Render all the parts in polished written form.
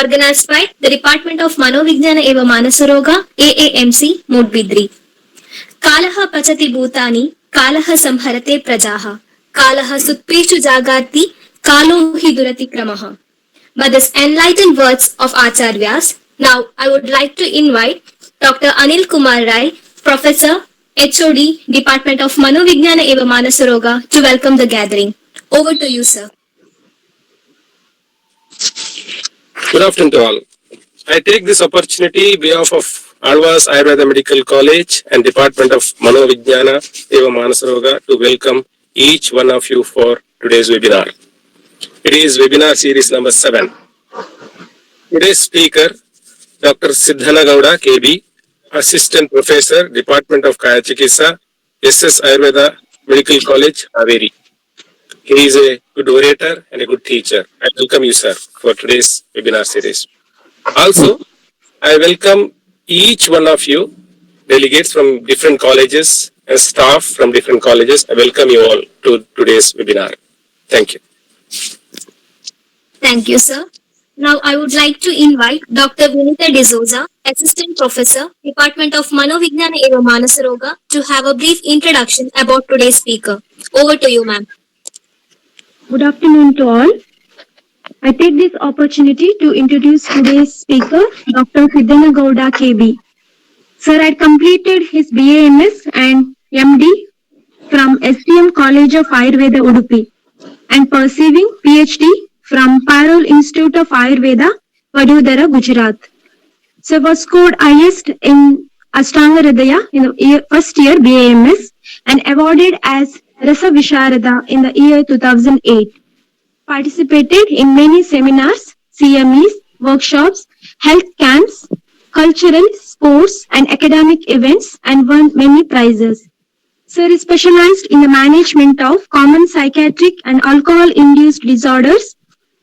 organized by the Department of Manovijnana eva Manasaroga, AAMC, Mudbidri. Kalaha pachati bhutani, kalaha samharate prajaha, kalaha sutpeshu jagati, kalo hi durati kramaha. By this enlightened words of Acharyas, now I would like to invite Dr. Anil Kumar Rai, Professor, HOD, Department of Manovijnana eva Manasaroga, to welcome the gathering. Over to you, sir. Good afternoon to all. I take this opportunity on behalf of Alvas Ayurveda Medical College and Department of Manovijnana Eva Manasaroga to welcome each one of you for today's webinar. It is webinar series number 7. Today's speaker, Dr. Siddhana Gowda, KB, Assistant Professor, Department of Kaya Chikitsa, SS Ayurveda Medical College, Haveri. He is a good orator and a good teacher. I welcome you, sir, for today's webinar series. Also, I welcome each one of you, delegates from different colleges and staff from different colleges. I welcome you all to today's webinar. Thank you. Thank you, sir. Now I would like to invite Dr. Vinita D'Souza, Assistant Professor, Department of Manovijnana eva Manasaroga, to have a brief introduction about today's speaker. Over to you, ma'am. Good afternoon to all. I take this opportunity to introduce today's speaker, Dr. Siddhana Gowda, KB. Sir had completed his BAMS and MD from STM College of Ayurveda, Udupi, and pursuing PhD from Parul Institute of Ayurveda, Vadodara, Gujarat. Sir was scored highest in Ashtanga Hridaya in the first year BAMS and awarded as Rasa Visharada in the year 2008. Participated in many seminars, CMEs, workshops, health camps, cultural, sports, and academic events, and won many prizes. Sir is specialized in the management of common psychiatric and alcohol-induced disorders,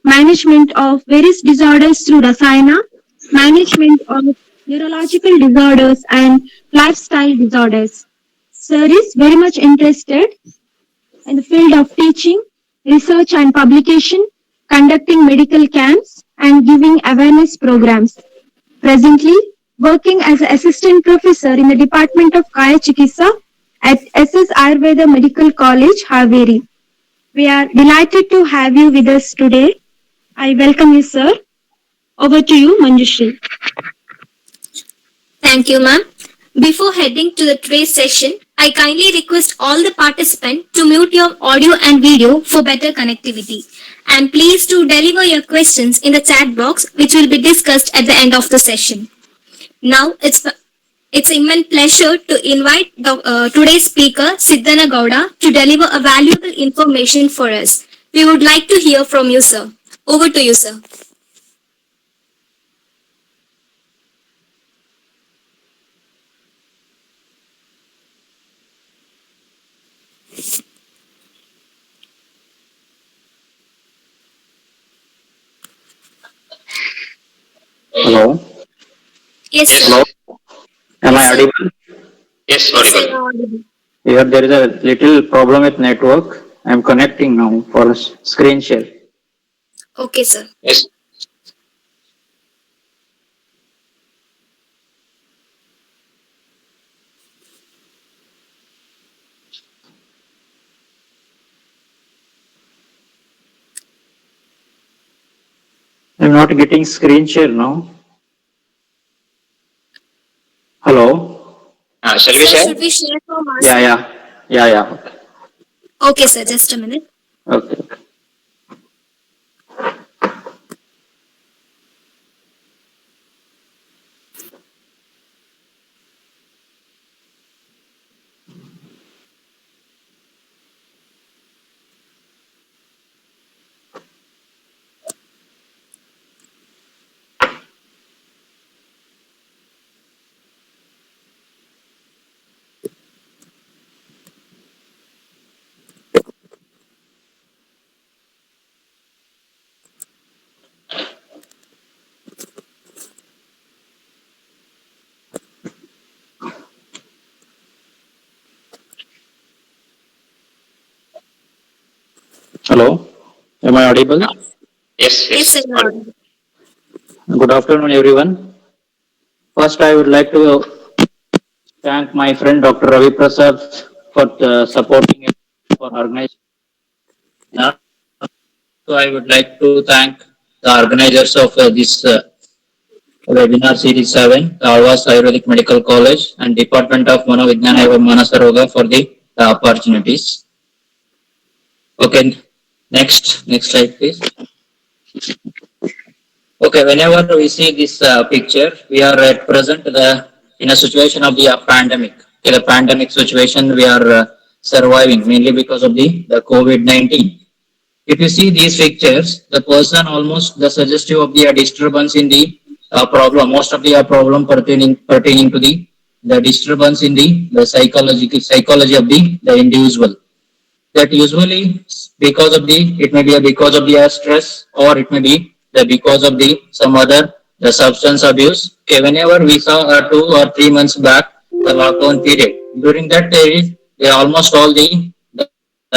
management of various disorders through Rasayana, management of neurological disorders, and lifestyle disorders. Sir is very much interested in the field of teaching, research and publication, conducting medical camps, and giving awareness programs. Presently, working as an assistant professor in the Department of Kaya Chikitsa at SS Ayurveda Medical College, Haveri. We are delighted to have you with us today. I welcome you, sir. Over to you, Manjushri. Thank you, ma'am. Before heading to the today's session, I kindly request all the participants to mute your audio and video for better connectivity. And please do deliver your questions in the chat box, which will be discussed at the end of the session. Now, it's an immense pleasure to invite today's speaker, Siddhana Gowda, to deliver a valuable information for us. We would like to hear from you, sir. Over to you, sir. Hello. Yes, sir. Hello. Am Yes, I sir. audible? Yes, Yes, sir, audible. you're audible. Here there is a little problem with network. I am connecting now for screen share. Okay, sir. Yes. I am not getting screen share now. Hello. Shall we Sir, share? should we share from our Yeah, side? yeah. Okay, sir, just a minute. Okay. Hello. Am I audible? Yes, Yes, sir, you're audible. audible. Good afternoon, everyone. First, I would like to thank my friend Dr. Ravi Prasad for supporting it for organizing. So, I would like to thank the organizers of this webinar series 7, the Alvas Ayurvedic Medical College and Department of Manovijnana Eva Manasaroga for the opportunities. Okay, next slide, please. Okay, whenever we see this picture, we are at present in a situation of the pandemic. Okay, the pandemic situation we are surviving mainly because of the COVID-19. If you see these pictures, the person almost the suggestive of the disturbance in the problem. Most of the problem pertaining to the disturbance in the psychology of the individual. That usually because of it may be because of the stress or it may be because of the some other the substance abuse. Okay, whenever we saw 2 or 3 months back the lockdown period, during that period, almost all the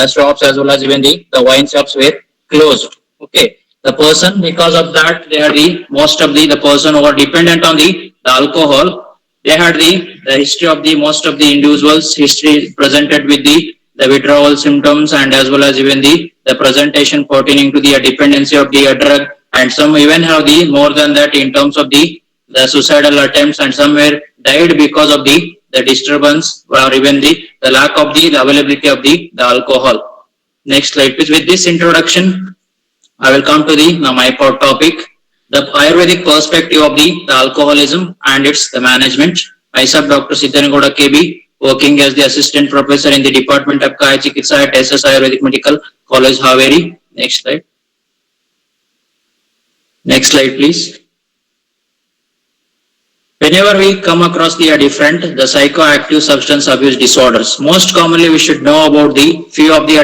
shops as well as even the wine shops were closed. Okay, the person because of that they are the most of the person who are dependent on the alcohol. They had the history of the most of the individuals history presented with the withdrawal symptoms and as well as even the presentation pertaining to the dependency of the drug, and some even have the more than that in terms of the suicidal attempts, and some were died because of the disturbance or even the lack of the availability of the alcohol. Next slide please. With this introduction, I will come to my topic, the Ayurvedic perspective of the alcoholism and its the management. Myself, Dr. Siddhanagoda KB, working as the assistant professor in the Department of Kaya Chikitsa at SS Ayurvedic Medical College, Haveri. Next slide. Next slide, please. Whenever we come across the the psychoactive substance abuse disorders, most commonly we should know about the few of the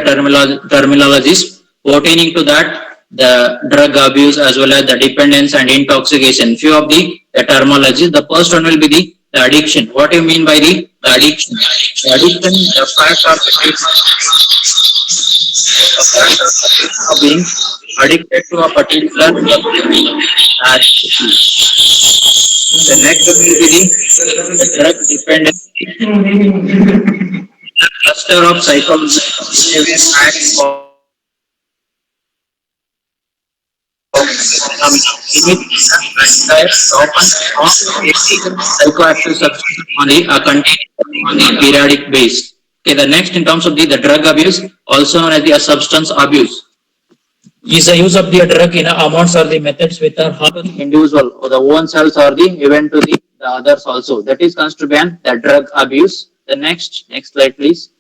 terminologies pertaining to that, the drug abuse as well as the dependence and intoxication. Few of the terminologies. The first one will be the addiction. What do you mean by the addiction? The addiction, the fact of being addicted to a particular activity. The next will be the drug dependency, cluster of psychology and psychoactive substance on a continuous periodic base. Okay, the next in terms of the drug abuse, also known as the substance abuse, is the use of the drug in amounts or the methods which are harmful to the individual or the own selves or the even to the others also. That is comes to be the drug abuse. The next slide please.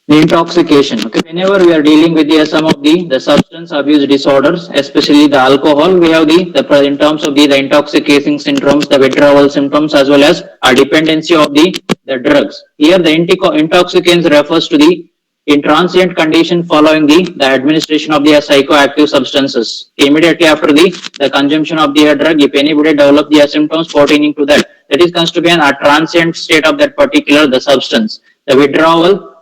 The intoxication. Okay, whenever we are dealing with some of the substance abuse disorders, especially the alcohol, we have the in terms of the intoxicating syndromes, the withdrawal symptoms, as well as a dependency of the drugs. Here, the intoxicants refers to the in transient condition following the administration of the psychoactive substances. Immediately after the consumption of the drug, if anybody develop the symptoms pertaining to that is considered to be a transient state of that particular the substance. The withdrawal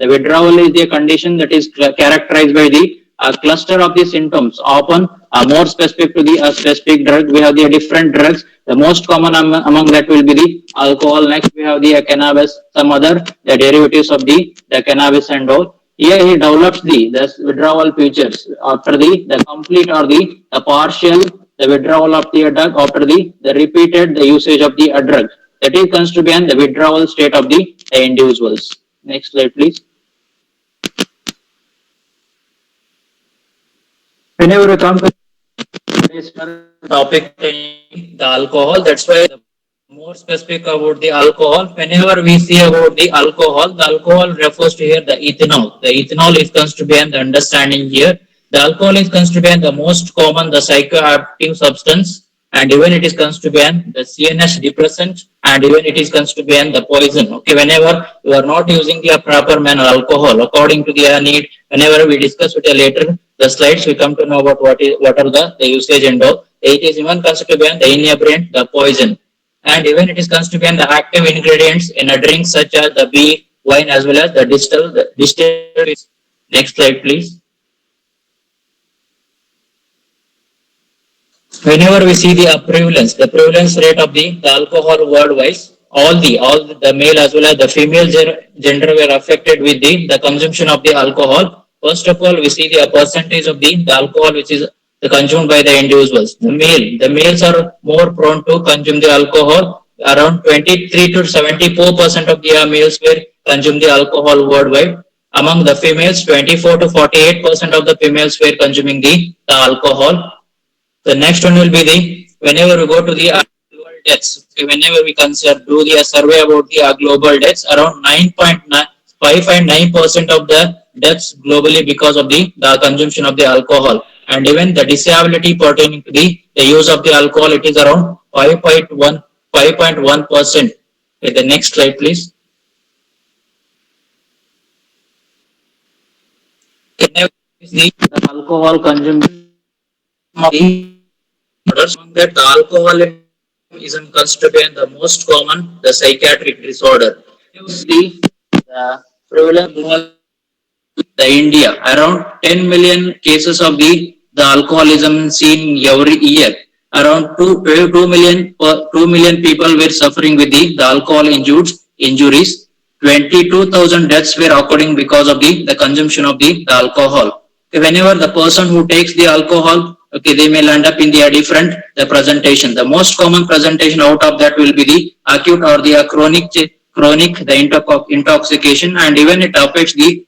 is the condition that is characterized by the cluster of the symptoms, often more specific to the specific drug. We have the different drugs. The most common among that will be the alcohol. Next, we have the cannabis, some other the derivatives of the cannabis and all. Here he develops the withdrawal features after the complete or the partial the withdrawal of the drug after the repeated the usage of the drug. That is considered to be the withdrawal state of the individuals. Next slide, please. Whenever we come to this topic, the alcohol, that's why the more specific about the alcohol. Whenever we see about the alcohol refers to here the ethanol. The ethanol is considered to be the understanding here. The alcohol is considered to be the most common, the psychoactive substance, and even it is considered to be the CNS depressant, and even it is considered to be the poison. Okay, whenever you are not using the proper manner alcohol according to the need, whenever we discuss with you later the slides, we come to know about what are the usage and all. It is even considered to be the inebriant, the poison, and even it is considered to be the active ingredients in a drink such as the beer, wine, as well as the distilled. Next slide, please. Whenever we see the prevalence rate of the alcohol worldwide, all the male as well as the female gender were affected with the consumption of the alcohol. First of all, we see the percentage of the alcohol which is consumed by the individuals. The males are more prone to consume the alcohol. Around 23 to 74% of the males were consume the alcohol worldwide. Among the females, 24 to 48% of the females were consuming the alcohol. The next one will be the whenever we go to the global deaths, okay, whenever we consider do the survey about the global deaths, around 9.9% of the deaths globally because of the consumption of the alcohol, and even the disability pertaining to the use of the alcohol, it is around 5.1%. Okay, the next slide, please. Whenever we see the alcohol consumption of the among that, the alcoholism constitutes the most common, the psychiatric disorder. The prevalence the India, around 10 million cases of the alcoholism seen every year. Around 2 million people were suffering with the alcohol injuries. 22,000 deaths were occurring because of the consumption of the alcohol. Okay, whenever the person who takes the alcohol, okay, they may land up in the different the presentation. The most common presentation out of that will be the acute or the chronic the intoxication, and even it affects the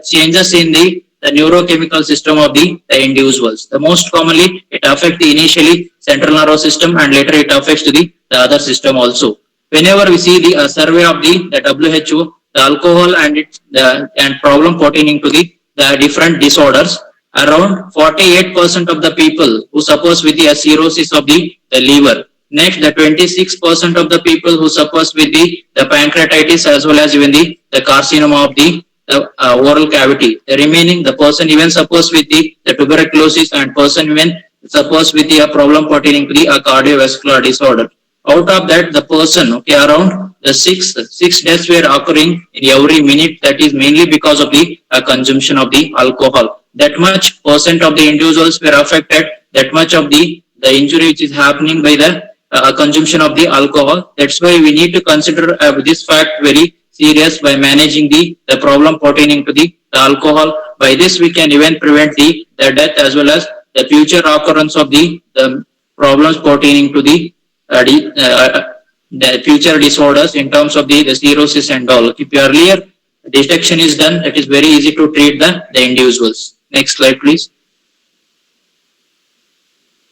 changes in the neurochemical system of the individuals. The most commonly it affects the initially central nervous system, and later it affects to the other system also. Whenever we see the survey of the WHO, the alcohol and its and problem pertaining to the different disorders, around 48% of the people who suffers with the cirrhosis of the liver. Next, the 26% of the people who suffers with the pancreatitis as well as even the carcinoma of the oral cavity. The remaining, the person even suffers with the tuberculosis, and person even suffers with the problem pertaining to the cardiovascular disorder. Out of that, the person, okay, around the six deaths were occurring in every minute. That is mainly because of the consumption of the alcohol. That much percent of the individuals were affected. That much of the injury which is happening by the consumption of the alcohol. That's why we need to consider this fact very serious by managing the problem pertaining to the alcohol. By this, we can even prevent the death as well as the future occurrence of the problems pertaining to the future disorders in terms of the cirrhosis and all. If earlier detection is done, it is very easy to treat the individuals. Next slide, please.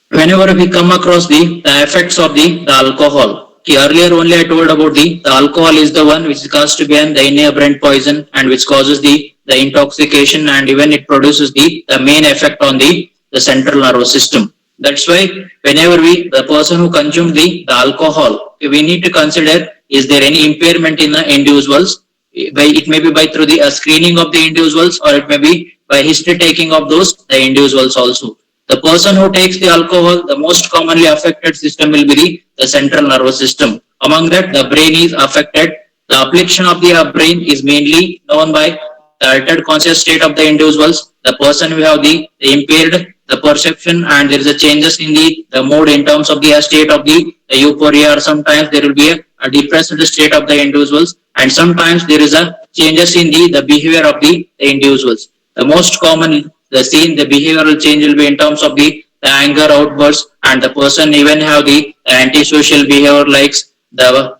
Whenever we come across the effects of the alcohol, okay, earlier only I told about the alcohol is the one which is caused to be the inebriant poison, and which causes the intoxication, and even it produces the main effect on the central nervous system. That's why whenever the person who consumes the alcohol, we need to consider, is there any impairment in the individuals? It may be by through the screening of the individuals, or it may be by history taking of those the individuals also. The person who takes the alcohol, the most commonly affected system will be the central nervous system. Among that, the brain is affected. The affliction of the brain is mainly known by the altered conscious state of the individuals. The person will have the impaired the perception, and there is a changes in the mood in terms of the state of the euphoria, or sometimes there will be a depressed state of the individuals, and sometimes there is a changes in the behavior of the individuals. The most common the behavioral change will be in terms of the anger outbursts, and the person even have the antisocial behavior like the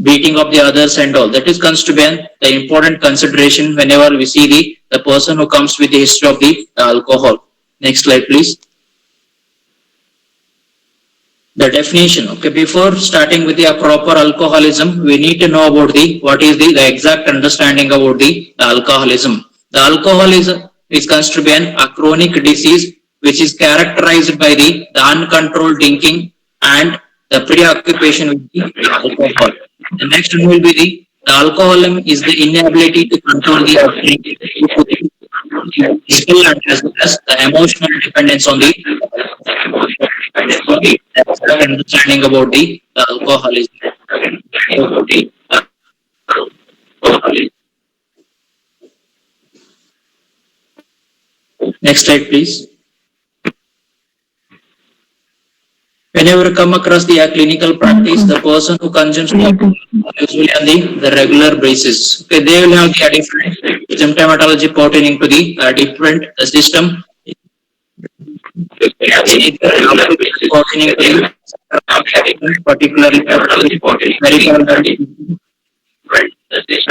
beating of the others and all. That is constitute the important consideration whenever we see the person who comes with the history of the alcohol. Next slide, please. The definition. Okay, before starting with the proper alcoholism, we need to know about what is the exact understanding about the alcoholism. The alcoholism is considered a chronic disease which is characterized by the uncontrolled drinking and the preoccupation with the alcohol. The next one will be the alcoholism is the inability to control the physical and as well as the emotional dependence on the okay, that's the understanding about the alcoholism. Next slide, please. Whenever you come across the clinical practice, the person who consumes the usually on the regular basis, okay, they will have the different symptomatology pertaining to the different system pertaining to the particularly very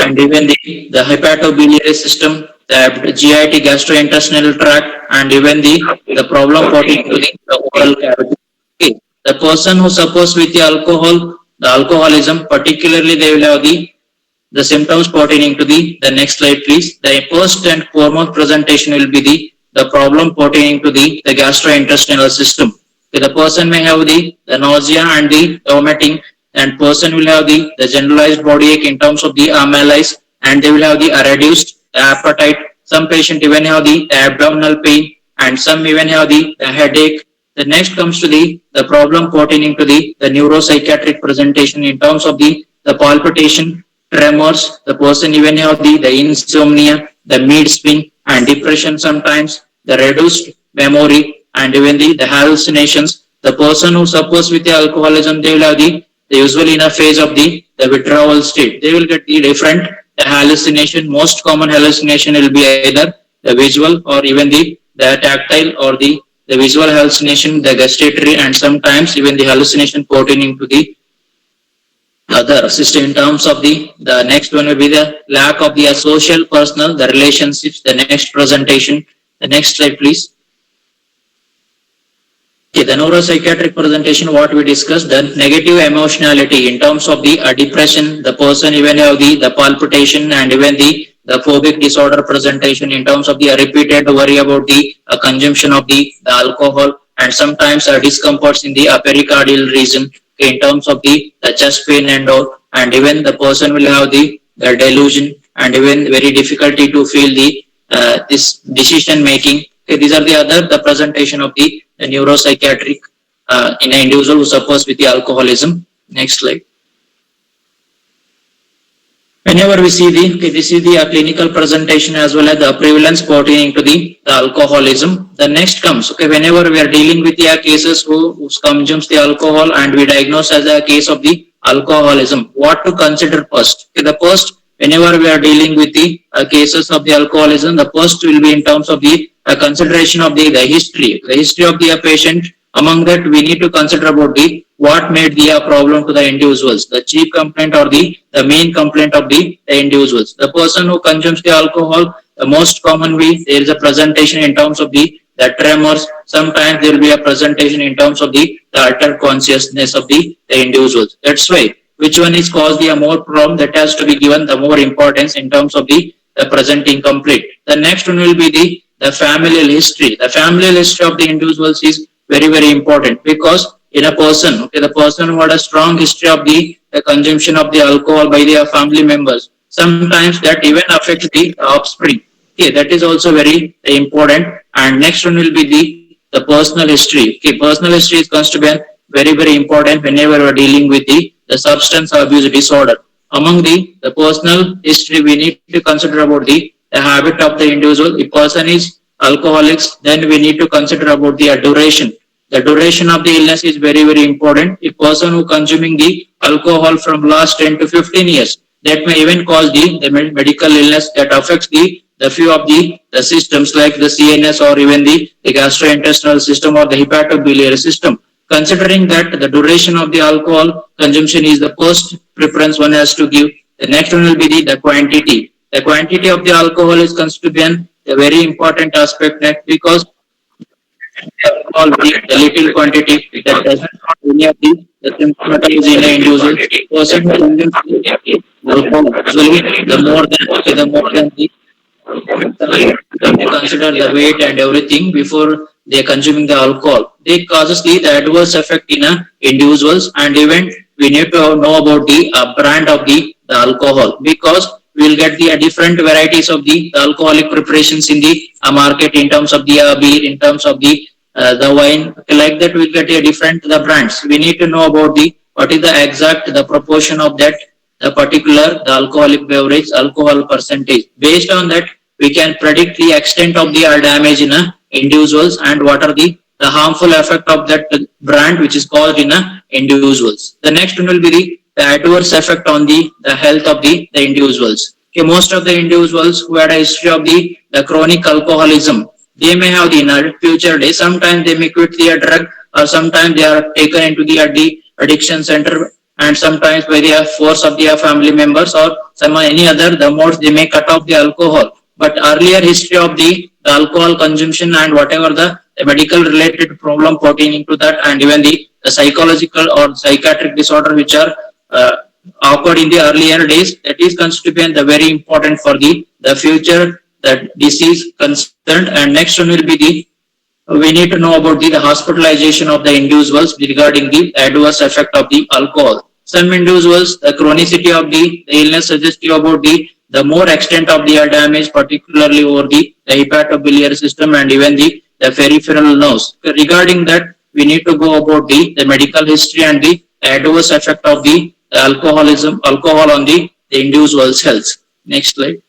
and even the hepatobiliary system, the GIT gastrointestinal tract, and even the problem pertaining to the oral cavity. Okay. The person who suffers with the alcohol, the alcoholism, particularly they will have the symptoms pertaining to the next slide please. The first and foremost presentation will be the problem pertaining to the gastrointestinal system. Okay, the person may have the nausea and the vomiting, and person will have the generalized body ache in terms of the malaise, and they will have the reduced appetite. Some patient even have the abdominal pain, and some even have the headache. The next comes to the problem pertaining to the neuropsychiatric presentation in terms of the palpitation, tremors. The person even have the insomnia, the mid swing, and depression sometimes, the reduced memory, and even the hallucinations. The person who suffers with the alcoholism, they will have the usually in a phase of the withdrawal state. They will get the different hallucination. Most common hallucination will be either the visual or even the tactile, or the visual hallucination, the gustatory, and sometimes even the hallucination pertaining to the other system. In terms of the next one will be the lack of the social, personal, the relationships. The next presentation, the next slide please. Okay, the neuropsychiatric presentation, what we discussed, the negative emotionality in terms of the depression, the person even have the palpitation, and even the phobic disorder presentation in terms of the repeated worry about the consumption of the alcohol, and sometimes discomforts in the pericardial region, okay, in terms of the chest pain and all, and even the person will have the delusion, and even very difficulty to feel the this decision making. Okay, these are the presentation of the neuropsychiatric in an individual who suffers with the alcoholism. Next slide. Whenever we see this is the clinical presentation as well as the prevalence pertaining to the alcoholism. The next comes, okay, whenever we are dealing with the cases who consumes the alcohol and we diagnose as a case of the alcoholism, what to consider first? Okay, the first, whenever we are dealing with the cases of the alcoholism, the first will be in terms of the consideration of the history of the patient. Among that, we need to consider about the what made the problem to the individuals, the chief complaint or the main complaint of the individuals. The person who consumes the alcohol, the most common way, there is a presentation in terms of the tremors. Sometimes there will be a presentation in terms of the altered consciousness of the individuals. That's why which one is caused the more problem, that has to be given the more importance in terms of the presenting complaint. The next one will be the familial history. The familial history of the individuals is very, very important, because in a person, okay, the person who had a strong history of the consumption of the alcohol by their family members, sometimes that even affects the offspring. Okay, that is also very important. And next one will be the personal history. Okay, personal history is going to be very, very important whenever we are dealing with the substance abuse disorder. Among the personal history, we need to consider about the habit of the individual. If person is alcoholics, then we need to consider about the duration. The duration of the illness is very, very important. If person who consuming the alcohol from last 10 to 15 years, that may even cause the medical illness that affects the few of the systems like the CNS or even the gastrointestinal system or the hepatobiliary system. Considering that the duration of the alcohol consumption is the first preference one has to give. The next one will be the quantity. The quantity of the alcohol is considered a very important aspect, because alcohol, the little quantity that doesn't have any of the symptomatology in an individual person who consumes alcohol, usually the more than they consider the weight and everything before they are consuming the alcohol. They causes the adverse effect in individuals, and even we need to know about the brand of the alcohol, because we will get the different varieties of the alcoholic preparations in the market in terms of the beer, in terms of the wine, like that we'll get a different the brands. We need to know about the what is the exact the proportion of that the particular the alcoholic beverage alcohol percentage. Based on that, we can predict the extent of the damage in individuals and what are the the harmful effect of that brand which is caused in individuals. The next one will be the adverse effect on the health of the individuals. Okay, most of the individuals who had a history of the chronic alcoholism, they may have in a future days, sometimes they may quit the drug, or sometimes they are taken into the addiction center, and sometimes by the force of their family members or some any other the modes they may cut off the alcohol. But earlier history of the alcohol consumption and whatever the medical related problem pertaining to that, and even the psychological or psychiatric disorder which are occurred in the earlier days, that is constituent the very important for the future that disease concerned. And next one will be we need to know about the hospitalization of the individuals regarding the adverse effect of the alcohol. Some individuals, the chronicity of the illness suggests you about the more extent of the damage, particularly over the hepatobiliary system and even the peripheral nerves. Regarding that, we need to go about the medical history and the adverse effect of the alcohol on the individual's health. Next slide.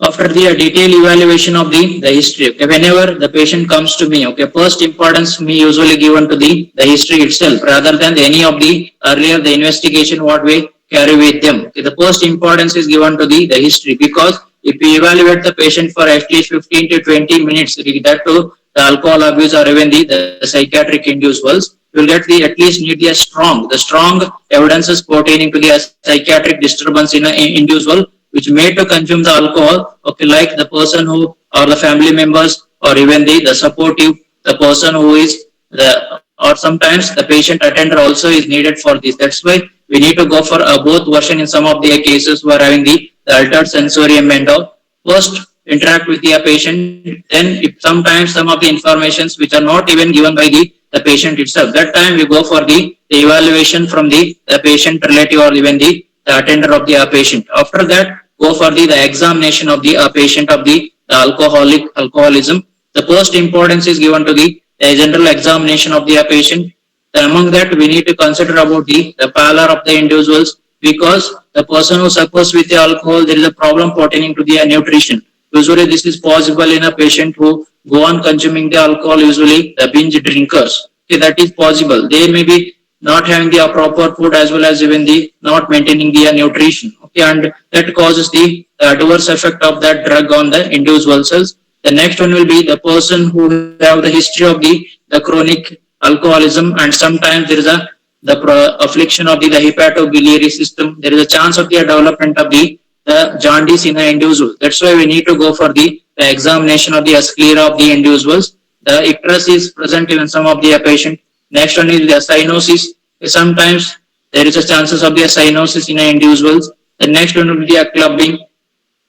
After the detailed evaluation of the history, okay, whenever the patient comes to me, okay, first importance me usually given to the history itself rather than any of the earlier the investigation what we carry with them. Okay, the first importance is given to the history, because if we evaluate the patient for at least 15 to 20 minutes, that to the alcohol abuse or even the psychiatric individuals, you will get at least need the strong evidences pertaining to the psychiatric disturbance in an individual which may to consume the alcohol, okay, like the person who or the family members or even the supportive, the person who is or sometimes the patient attender also is needed for this. That's why we need to go for both version in some of the cases who are having the altered sensorium and all. First interact with the patient, then if sometimes some of the informations which are not even given by the patient itself, that time we go for the evaluation from the patient relative or even the attender of the patient. After that, go for the examination of the patient of the alcoholism. The first importance is given to the general examination of the patient. Among that, we need to consider about the pallor of the individuals, because the person who suffers with the alcohol, there is a problem pertaining to the nutrition. Usually, this is possible in a patient who go on consuming the alcohol, usually the binge drinkers. Okay, that is possible. They may be not having the proper food as well as even the not maintaining the nutrition. Okay, and that causes the adverse effect of that drug on the individual cells. The next one will be the person who have the history of the chronic alcoholism, and sometimes there is the affliction of the hepatobiliary system. There is a chance of the development of the jaundice in the individual. That's why we need to go for the examination of the sclera of the individuals. The icterus is present in some of the patient. Next one is the cyanosis. Sometimes there is a chances of the cyanosis in individuals. The next one will be a clubbing.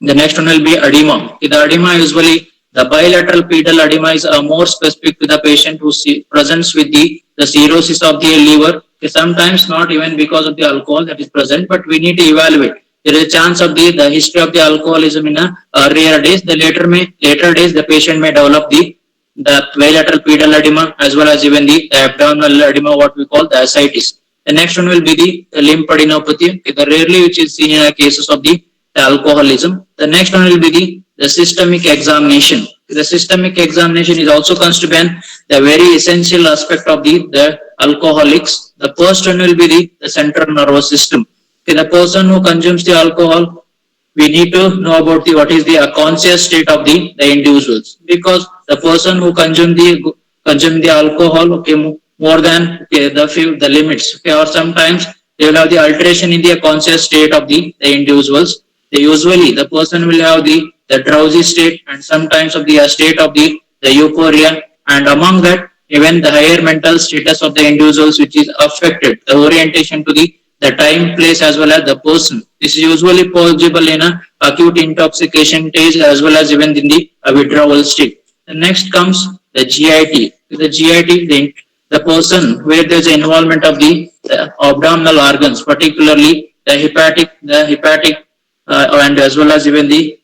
The next one will be edema. The edema usually the bilateral pedal edema is more specific to the patient who presents with the cirrhosis of the liver. Sometimes not even because of the alcohol that is present, but we need to evaluate. There is a chance of the history of the alcoholism in earlier days. The later days the patient may develop the bilateral pedal edema as well as even the abdominal edema, what we call the ascites. The next one will be the lymphadenopathy, rarely which is seen in cases of the alcoholism. The next one will be the systemic examination. The systemic examination is also constituent the very essential aspect of the alcoholics. The first one will be the central nervous system. The person who consumes the alcohol, we need to know about what is the conscious state of the individuals, because the person who consume the alcohol, more than the limits, or sometimes they will have the alteration in the conscious state of the individuals. Usually the person will have the drowsy state and sometimes of the state of the euphoria, and among that even the higher mental status of the individuals which is affected, the orientation to the time, place as well as the person. This is usually possible in a acute intoxication stage as well as even in the withdrawal state. The next comes the GIT. The GIT, the person where there is involvement of the abdominal organs, particularly the hepatic and as well as even the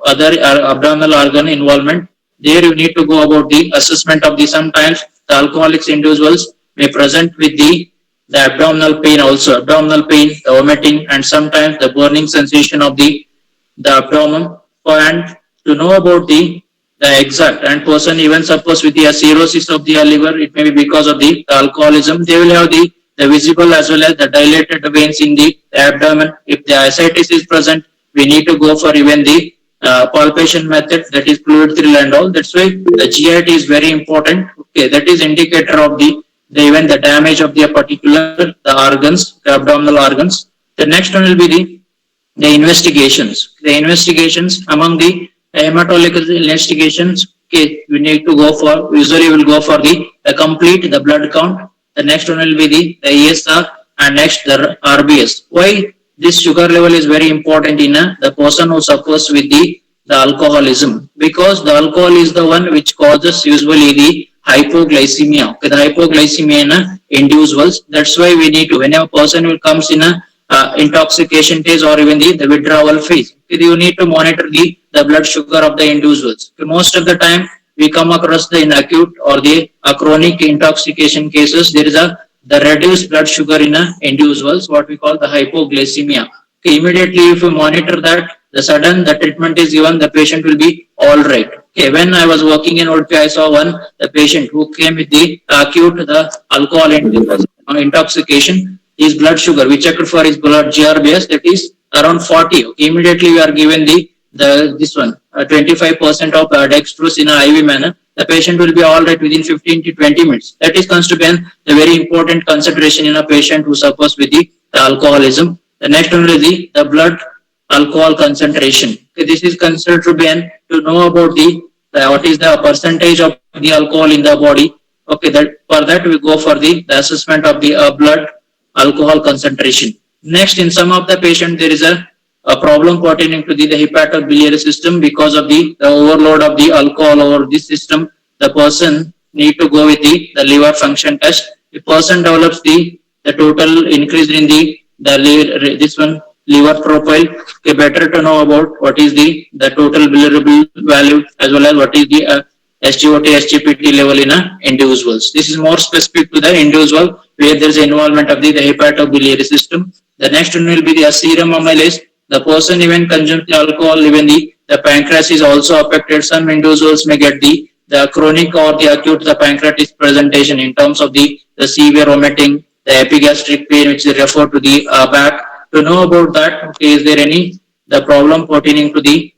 other abdominal organ involvement. There you need to go about the assessment of the sometimes the alcoholics individuals may present with the abdominal pain also, abdominal pain, the vomiting, and sometimes the burning sensation of the abdomen. And to know about the the exact, and person even suppose with the cirrhosis of the liver, it may be because of the alcoholism, they will have the visible as well as the dilated veins in the abdomen. If the ascites is present, we need to go for even the palpation method, that is fluid thrill and all. That's why the GIT is very important. Okay, that is indicator of the even the damage of the particular the organs, the abdominal organs. The next one will be the investigations. The investigations among the hematological investigations, okay, we need to go for, usually we'll go for the complete, the blood count. The next one will be the ESR, and next the RBS. Why this sugar level is very important in the person who suffers with the alcoholism? Because the alcohol is the one which causes usually the hypoglycemia. Okay, the hypoglycemia in individuals. That's why we need to, whenever a person will comes in a intoxication phase or even the withdrawal phase, okay, you need to monitor the blood sugar of the individuals. Okay, most of the time we come across the in acute or the chronic intoxication cases, there is the reduced blood sugar in individuals, what we call the hypoglycemia. Okay, immediately if you monitor that, the sudden the treatment is given, the patient will be all right. Okay, when I was working in ODP, I saw the patient who came with the acute the alcohol intoxication. His blood sugar, we checked for his blood GRBS, that is around 40. Okay, immediately we are given this one 25% of dextrose in an IV manner. The patient will be all right within 15 to 20 minutes. That is considered a very important consideration in a patient who suffers with the alcoholism. The next one is the blood alcohol concentration. Okay, this is considered to be to know about what is the percentage of the alcohol in the body. Okay, that for that we go for the assessment of the blood alcohol concentration. Next, in some of the patient there is a problem pertaining to the hepatobiliary system because of the overload of the alcohol over this system. The person need to go with the liver function test. The person develops the total increase in this one liver profile. Okay, better to know about what is the total bilirubin value as well as what is the SGOT, SGPT level in individuals. This is more specific to the individual where there is involvement of the hepatobiliary system. The next one will be the serum amylase. The person even consumes the alcohol, even the pancreas is also affected. Some individuals may get the chronic or the acute the pancreatitis presentation in terms of the severe vomiting, the epigastric pain which is referred to the back. To know about that, okay, is there any the problem pertaining to the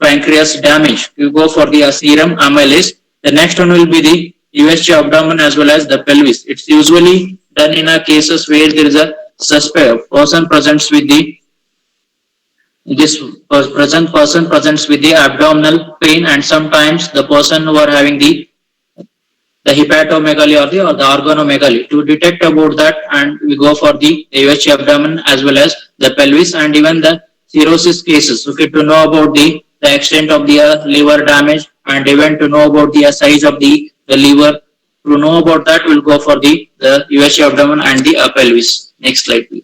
pancreas damage? You go for the serum amylase. The next one will be the USG abdomen as well as the pelvis. It's usually done in a cases where there is a suspect person presents with person presents with the abdominal pain, and sometimes the person who are having the hepatomegaly or the organomegaly. To detect about that, and we go for the USG abdomen as well as the pelvis and even the cirrhosis cases. Okay, to know about the extent of the liver damage and even to know about the size of the liver. To know about that, we'll go for the USG abdomen and the pelvis. Next slide, please.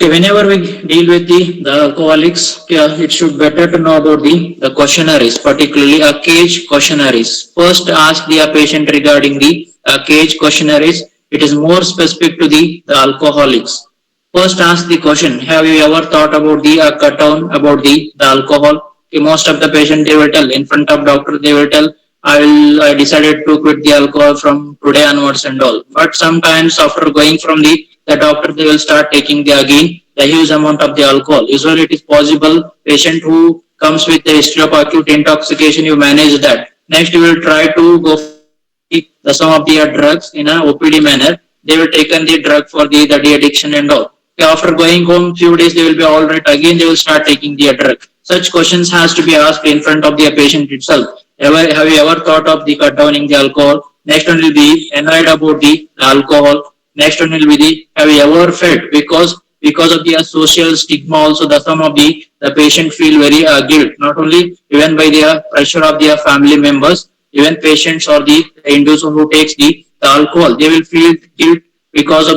Okay, whenever we deal with the alcoholics, it should better to know about the questionnaires, particularly a CAGE questionnaires. First, ask the patient regarding the CAGE questionnaires. It is more specific to the alcoholics. First, ask the question: have you ever thought about the cut down about the alcohol? Okay, most of the patient they will tell in front of doctor, they will tell I decided to quit the alcohol from today onwards and all. But sometimes after going from the doctor, they will start taking the huge amount of the alcohol. Usually it is possible patient who comes with the history of acute intoxication, you manage that. Next you will try to go for some of the drugs in a OPD manner. They will take the drug for the de-addiction and all. Okay, after going home few days they will be all right again, they will start taking the drug. Such questions has to be asked in front of the patient itself. Have you ever thought of the cut downing the alcohol? Next one will be annoyed about the alcohol. Next one will be have you ever felt because of the social stigma also some of the patient feel very guilt, not only even by the pressure of their family members, even patients or the individual who takes the alcohol, they will feel guilt because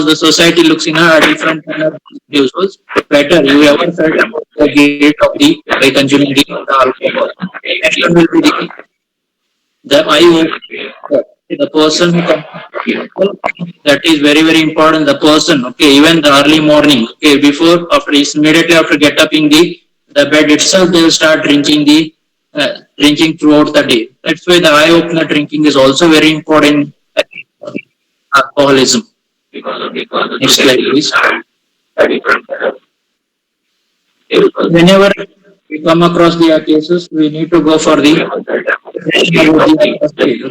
the society looks in a different kind of individuals. Better you ever felt about the guilt of by consuming the alcohol. Next one will be the person who that is very very important. The person, okay, even the early morning, okay, immediately after get up in the the bed itself, they will start drinking throughout the day. That's why the eye opener drinking is also very important in alcoholism. Next slide, please. Whenever we come across the cases, we need to go for the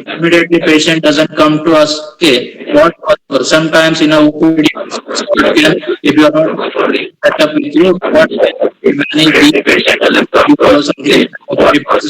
immediately patient doesn't come to us. Okay, what possible? Sometimes in a OPD, if you are not set up with you, what we manage the follow something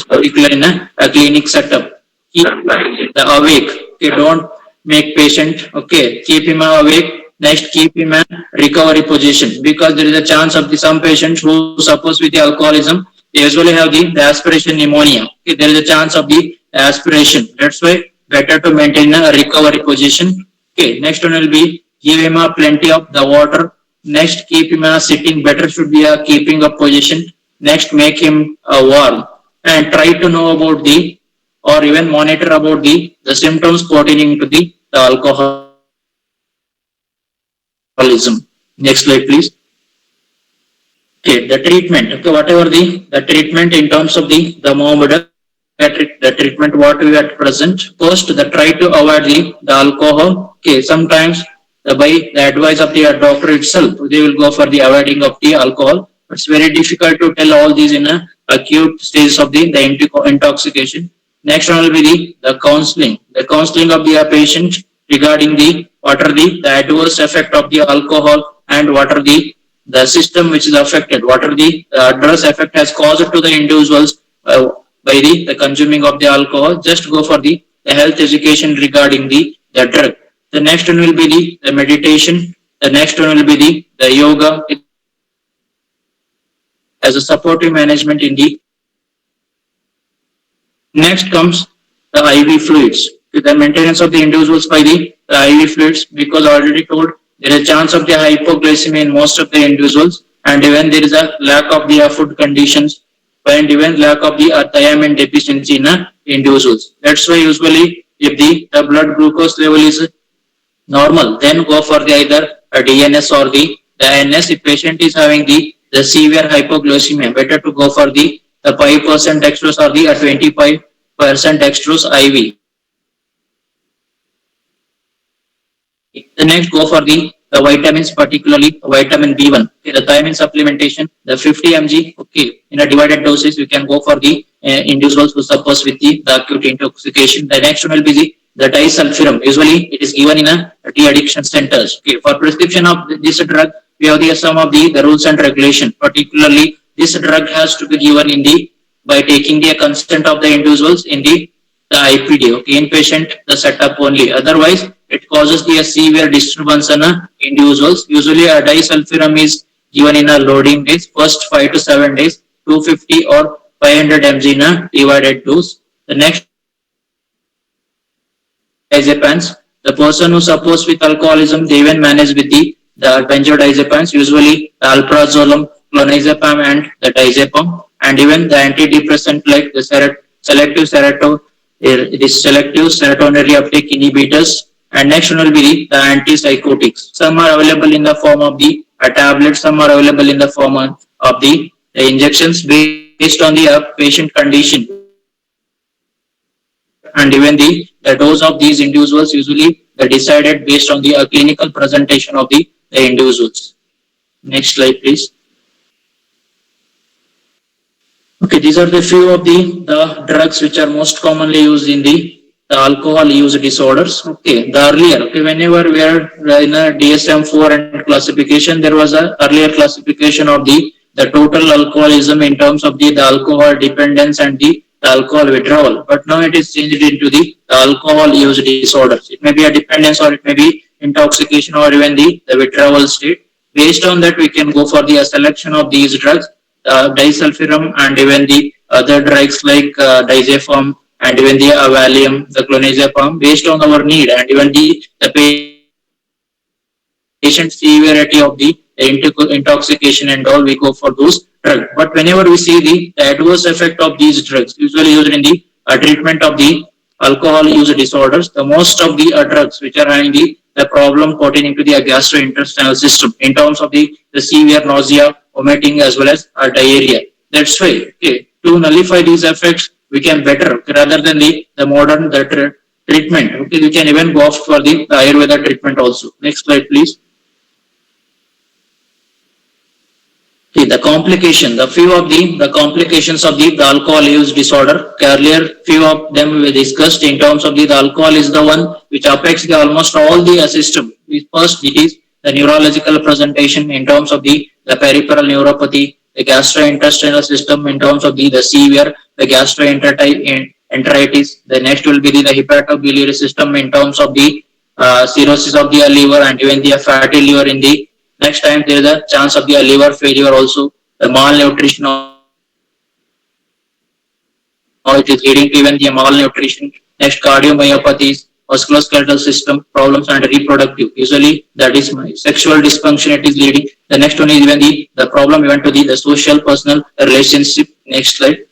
particular in a clinic setup. Keep the awake. Okay, don't make patient. Okay, keep him awake. Next, keep him in recovery position because there is a chance of some patients who suffers with the alcoholism. They usually have the aspiration pneumonia. Okay, there is a chance of the aspiration. That's why better to maintain a recovery position. Okay, next one will be give him a plenty of the water. Next, keep him a sitting. Better should be a keeping up position. Next, make him warm and try to know about the or even monitor about the symptoms pertaining to the alcoholism. Next slide, please. Okay, the treatment. Okay, whatever the treatment in terms of the morbid, the treatment what we at present. First, the try to avoid the alcohol. Okay, sometimes by the advice of the doctor itself, they will go for the avoiding of the alcohol. It's very difficult to tell all these in a acute stages of the intoxication. Next one will be the counseling. The counseling of the patient regarding the what are the adverse effect of the alcohol and what are the system which is affected, what are the adverse effect has caused to the individuals by the consuming of the alcohol. Just go for the health education regarding the drug. The next one will be the meditation. The next one will be the yoga as a supportive management in the. Next comes the IV fluids. The maintenance of the individuals by the IV fluids, because already told there is a chance of the hypoglycemia in most of the individuals, and even there is a lack of the food conditions, and even lack of the thiamine deficiency in individuals. That's why usually if the blood glucose level is normal, then go for the either a DNS or the NS. If patient is having the severe hypoglycemia, better to go for the 5% dextrose or the 25% dextrose IV. The next, go for the vitamins, particularly vitamin B1. Okay, the thiamine supplementation, the 50 mg. Okay, in a divided doses, you can go for the individuals who suffers with the acute intoxication. The next one will be the disulfiram. Usually, it is given in a de-addiction centers. Okay, for prescription of this drug, we have some of the rules and regulation. Particularly, this drug has to be given in by taking the consent of the individuals in the IPD. Okay, inpatient the setup only. Otherwise, it causes the severe disturbance in individuals. Usually, a disulfiram is given in a loading days, first 5 to 7 days, 250 or 500 mg in a divided dose. The next, diazepams. The person who suffers with alcoholism, they even manage with the benzodiazepams, usually alprazolam, clonazepam, and the diazepam, and even the antidepressant like the selective serotonin reuptake inhibitors. And next one will be the antipsychotics. Some are available in the form of the tablets, some are available in the form of the injections based on the patient condition. And even the dose of these individuals usually decided based on the clinical presentation of the individuals. Next slide, please. Okay, these are the few of the drugs which are most commonly used in the alcohol use disorders. Okay, the earlier, okay, whenever we are in a DSM-4 and classification, there was a earlier classification of the total alcoholism in terms of the alcohol dependence and the alcohol withdrawal. But now it is changed into the alcohol use disorders. It may be a dependence or it may be intoxication or even the withdrawal state. Based on that, we can go for the selection of these drugs, disulfiram and even the other drugs like diazepam and even the Valium, the clonazepam, based on our need and even the patient severity of the intoxication and all, we go for those drugs. But whenever we see the adverse effect of these drugs, usually used in the treatment of the alcohol use disorders, the most of the drugs which are having the problem pertaining to the gastrointestinal system in terms of the severe nausea, vomiting as well as diarrhea. That's why, okay, to nullify these effects, we can better, okay, rather than the modern treatment, okay, we can even go off for the Ayurveda treatment also. Next slide, please. Okay, the complication, the complications of the alcohol use disorder. Earlier, few of them we discussed in terms of the alcohol is the one which affects the almost all the system. First, it is the neurological presentation in terms of the peripheral neuropathy, the gastrointestinal system in terms of the severe the gastroenteritis. The next will be the hepatobiliary system in terms of the cirrhosis of the liver and even the fatty liver in the next time there is a chance of the liver failure also, the malnutrition, or it is leading to even the malnutrition. Next, cardiomyopathies, musculoskeletal system problems and reproductive. Usually that is my sexual dysfunction it is leading. The next one is even the problem even to the social personal relationship. Next slide.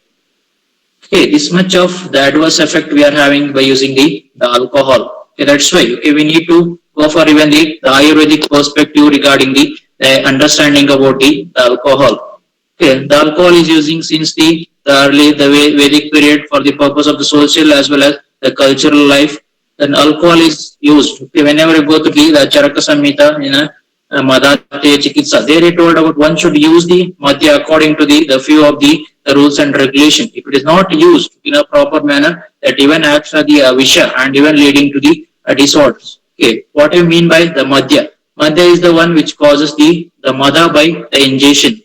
Okay, this much of the adverse effect we are having by using the alcohol. Okay, that's why we need to go for even the Ayurvedic perspective regarding the understanding about the alcohol. Okay, the alcohol is using since the early Vedic period for the purpose of the social as well as the cultural life. Then alcohol is used. Okay, whenever you go to the Charaka Samhita in a Madhya Chikitsa, there it told about one should use the Madhya according to the few of the rules and regulations. If it is not used in a proper manner, that even acts as the Visha and even leading to the disorders. Okay, what I mean by the Madhya? Madhya is the one which causes the Mada by the ingestion.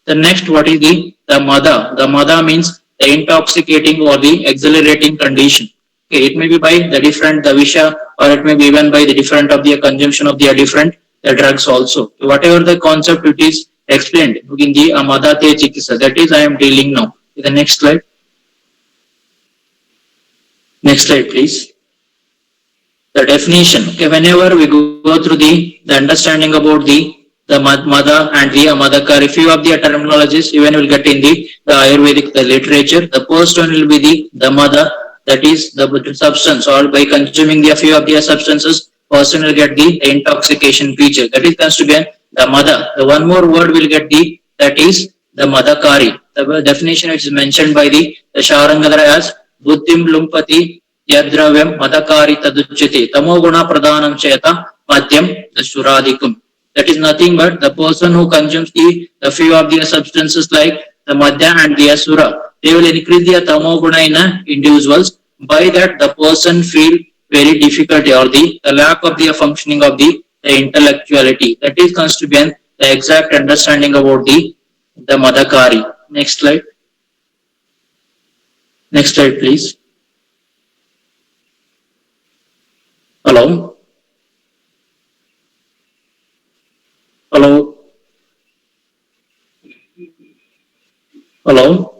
The next, what is the Mada? The Mada means the intoxicating or the exhilarating condition. Okay, it may be by the different the Visha, or it may be even by the different of the consumption of the different drugs also. Whatever the concept it is explained in the Madhya Chikitsa, that is I am dealing now. The next slide. Next slide, please. The definition. Okay, whenever we go through the understanding about the Mada and the Madhakari, few of the terminologies even will get in the Ayurvedic the literature. The first one will be the Mada, that is the substance, or by consuming the few of the substances, person will get the intoxication feature. That is comes to be the Mada. The one more word will get the, that is the Madhakari. The definition which is mentioned by the Sharangadhara as Buddhim Lumpati Yadravyam Madhakari Taduchyate Tamoguna Pradhanam Cheta Madhyam Suradikum. That is nothing but the person who consumes the few of the substances like the Madhya and the Asura. They will increase the Tamoguna in individuals. By that, the person feel very difficulty or the lack of the functioning of the intellectuality. That is comes to be the exact understanding about the Madhakari. Next slide. Next slide, please. Hello. Hello. Hello.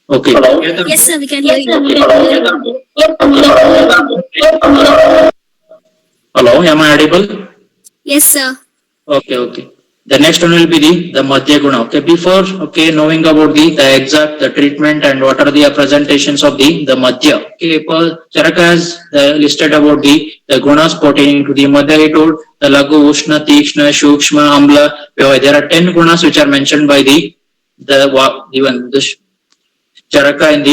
Okay. Hello. Yes, sir, we can hear you. Hello. Am I audible? Yes, sir. Okay. The next one will be the Madhya Guna. Okay, before knowing about the exact treatment and what are the presentations of the Madhya. Okay, Charaka has listed about the gunas pertaining to the Madhya. He told the Lagu, Ushna, Tikshna, Shukshma, Amla. There are 10 gunas which are mentioned by the Charaka in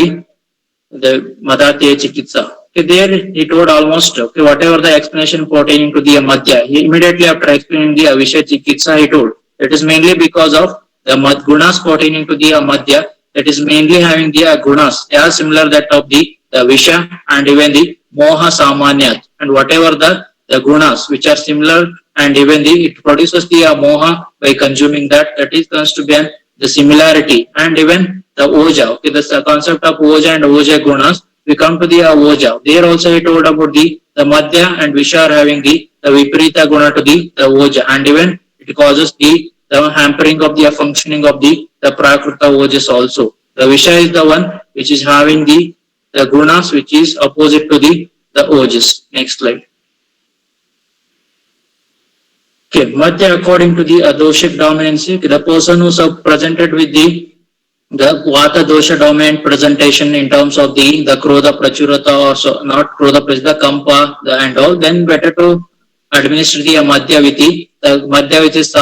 the Madhya Chikitsa. Okay, there he told almost whatever the explanation pertaining to the Madhya. He immediately after explaining the Visha Chikitsa, he told it is mainly because of the gunas pertaining to the Madhya. That is mainly having the gunas. They are similar that of the Visha and even the Moha Samanyat. And whatever the gunas which are similar and even it produces the Moha by consuming that is comes to be the similarity and even the Oja. Okay, the concept of Oja and Oja gunas. We come to the Oja. There also he told about the Madhya and Visha are having the Viparita guna to the Oja, and even it causes the hampering of the functioning of the Prakruta Ojas also. The Visha is the one which is having the gunas which is opposite to the Ojas. Next slide. Okay, Madhya according to the Doshik dominancy, the person who is presented with the Vata dosha dominant presentation in terms of the Krodha Prachurata or so, not Krodha Prachurata, Kampa and all, then better to administer the Madhya with the Madhya which is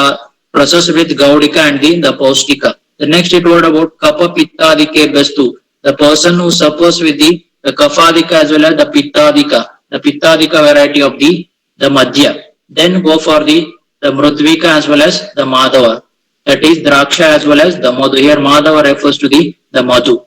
processed with Gaudika and the Paustika. The next it word about kapha pittadike bestu. The person who suffers with the kaphadika as well as the pittadika variety of the madhya. Then go for the mrudvika as well as the madhava. That is draksha as well as the madhu. Here madhava refers to the madhu.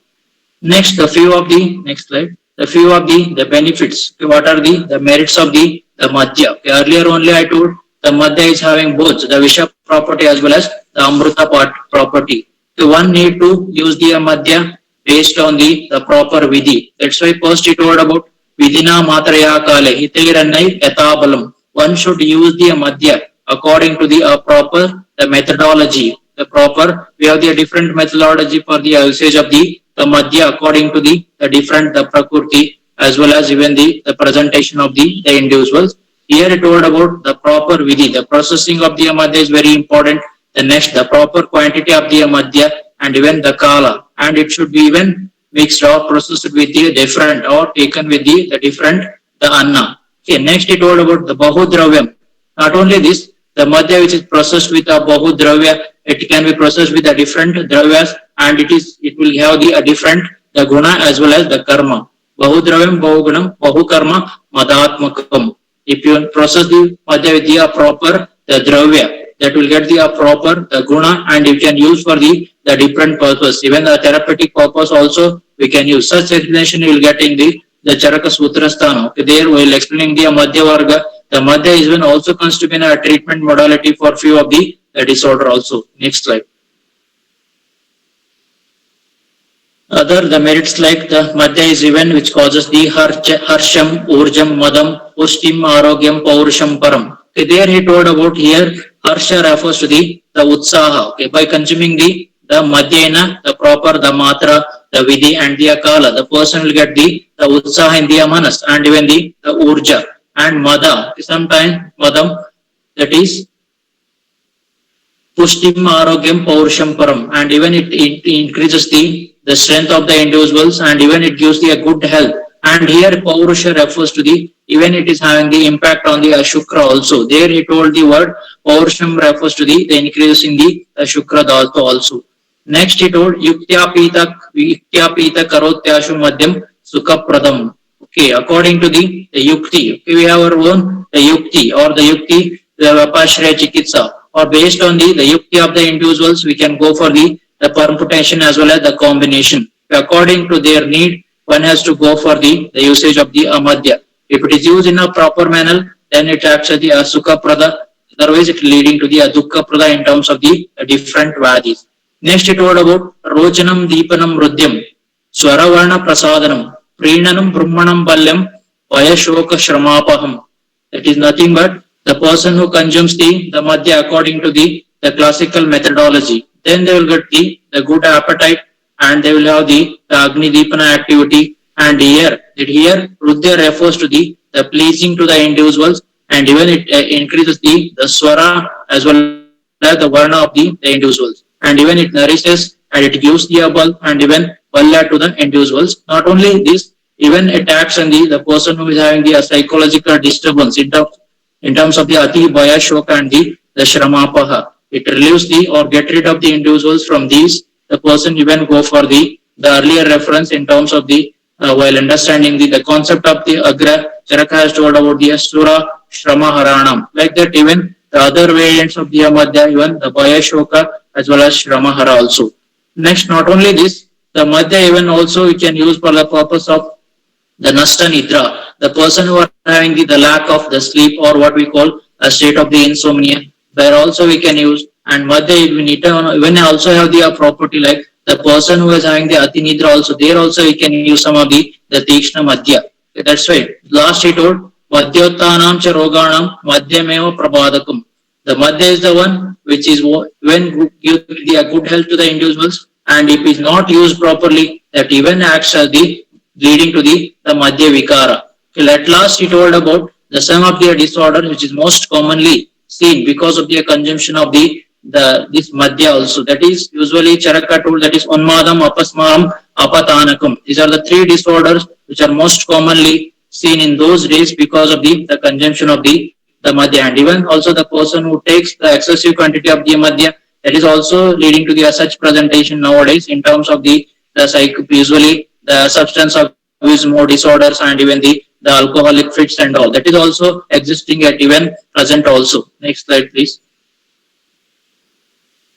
Next, the few of the next slide. The few of the benefits. Okay, what are the merits of the madhya? Okay, earlier only I told the madhya is having both the visha property as well as the amruta property. So one need to use the madhya based on the proper vidhi. That's why first it told about vidina matraya kale hitairannai yatabalam. One should use the madhya according to the proper the methodology. The proper we have the different methodology for the usage of the madhya according to the different prakriti as well as even the presentation of the individuals. Here it told about the proper vidhi. The processing of the madhya is very important. The next, the proper quantity of the madhya and even the kala, and it should be even mixed or processed with the different or taken with the different the anna. Okay, next it told about the bahudravyam. Not only this, the madhya which is processed with a bahudravya, it can be processed with the different dravyas and it will have the different the guna as well as the karma. Bahudravyam, bahugunam, bahukarma, madatmakam. If you process the madhya with the proper the dravya, that will get the proper the guna and you can use for the different purpose. Even the therapeutic purpose also we can use. Such explanation you will get in the Charaka Sutrasthana. Okay, there we will explaining the madhya varga. The madhya is even also constituting a treatment modality for few of the disorder also. Next slide. Other the merits like the madhya is even which causes the harsham, urjam, madam, pushtim, arogyam, paurusham, param. Okay, there he told about here harsha refers to the utsaha. Okay, by consuming the madhyena, the proper the matra, the vidhi and the akala, the person will get the utsaha in the manas and even the urja and mada. Sometimes madam, that is pushtim, arogyam, paurusham, param, and even it increases the strength of the individuals and even it gives the good health. And here paurusha refers to the even it is having the impact on the shukra also. There he told the word paurusham refers to the increase in the shukra dhatu also. Next he told yuktya pita karotyashu madhyam sukha pradam. Okay, according to the yukti. Okay, we have our own the yukti or the yukti the vapashraya chikitsa, or based on the yukti of the individuals we can go for the permutation as well as the combination. According to their need, one has to go for the usage of the madhya. If it is used in a proper manner, then it acts as the sukha prada. Otherwise, it leading to the dukkha prada in terms of the different vadis. Next, it told about rojanam deepanam rudyam, swaravarna prasadanam, preenanam brahmanam balyam, vayashoka shramapaham. That is nothing but the person who consumes the madhya according to the classical methodology. Then they will get the good appetite and they will have the Agni Deepana activity. And here Rudya refers to the pleasing to the individuals and even it increases the swara as well as the varna of the individuals. And even it nourishes and it gives the abal and even valla to the individuals. Not only this, even it acts on the person who is having the psychological disturbance in terms of the ati, bhaya, shoka and the shramapaha. It relieves or get rid of the individuals from these. The person even go for the earlier reference in terms of the while understanding the concept of the agra. Charaka has told about the asura shrama haranam. Like that, even the other variants of the madhya, even the bhaya shoka as well as shrama hara also. Next, not only this, the madhya even also we can use for the purpose of the nasta nidra. The person who are having the lack of the sleep or what we call a state of the insomnia, where also we can use. And madhya even also have the property like the person who is having the ati nidra also, there also we can use some of the tikshna madhya. Okay, that's why last he told madhyottanam cha roganam madhyameva prabhadakam. The madhya is the one which is when give the good health to the individuals, and if it is not used properly, that even acts as the leading to the madhya vikara. Okay, at last he told about the some of the disorder which is most commonly seen because of the consumption of this madhya also. That is usually Charaka told that is unmadam, apasmaram, apatanakam. These are the three disorders which are most commonly seen in those days because of the consumption of the madhya. And even also the person who takes the excessive quantity of the madhya, That is also leading to the such presentation nowadays in terms of the usually the substance abuse more disorders and even the alcoholic fits and all. That is also existing at even present also. Next slide, please.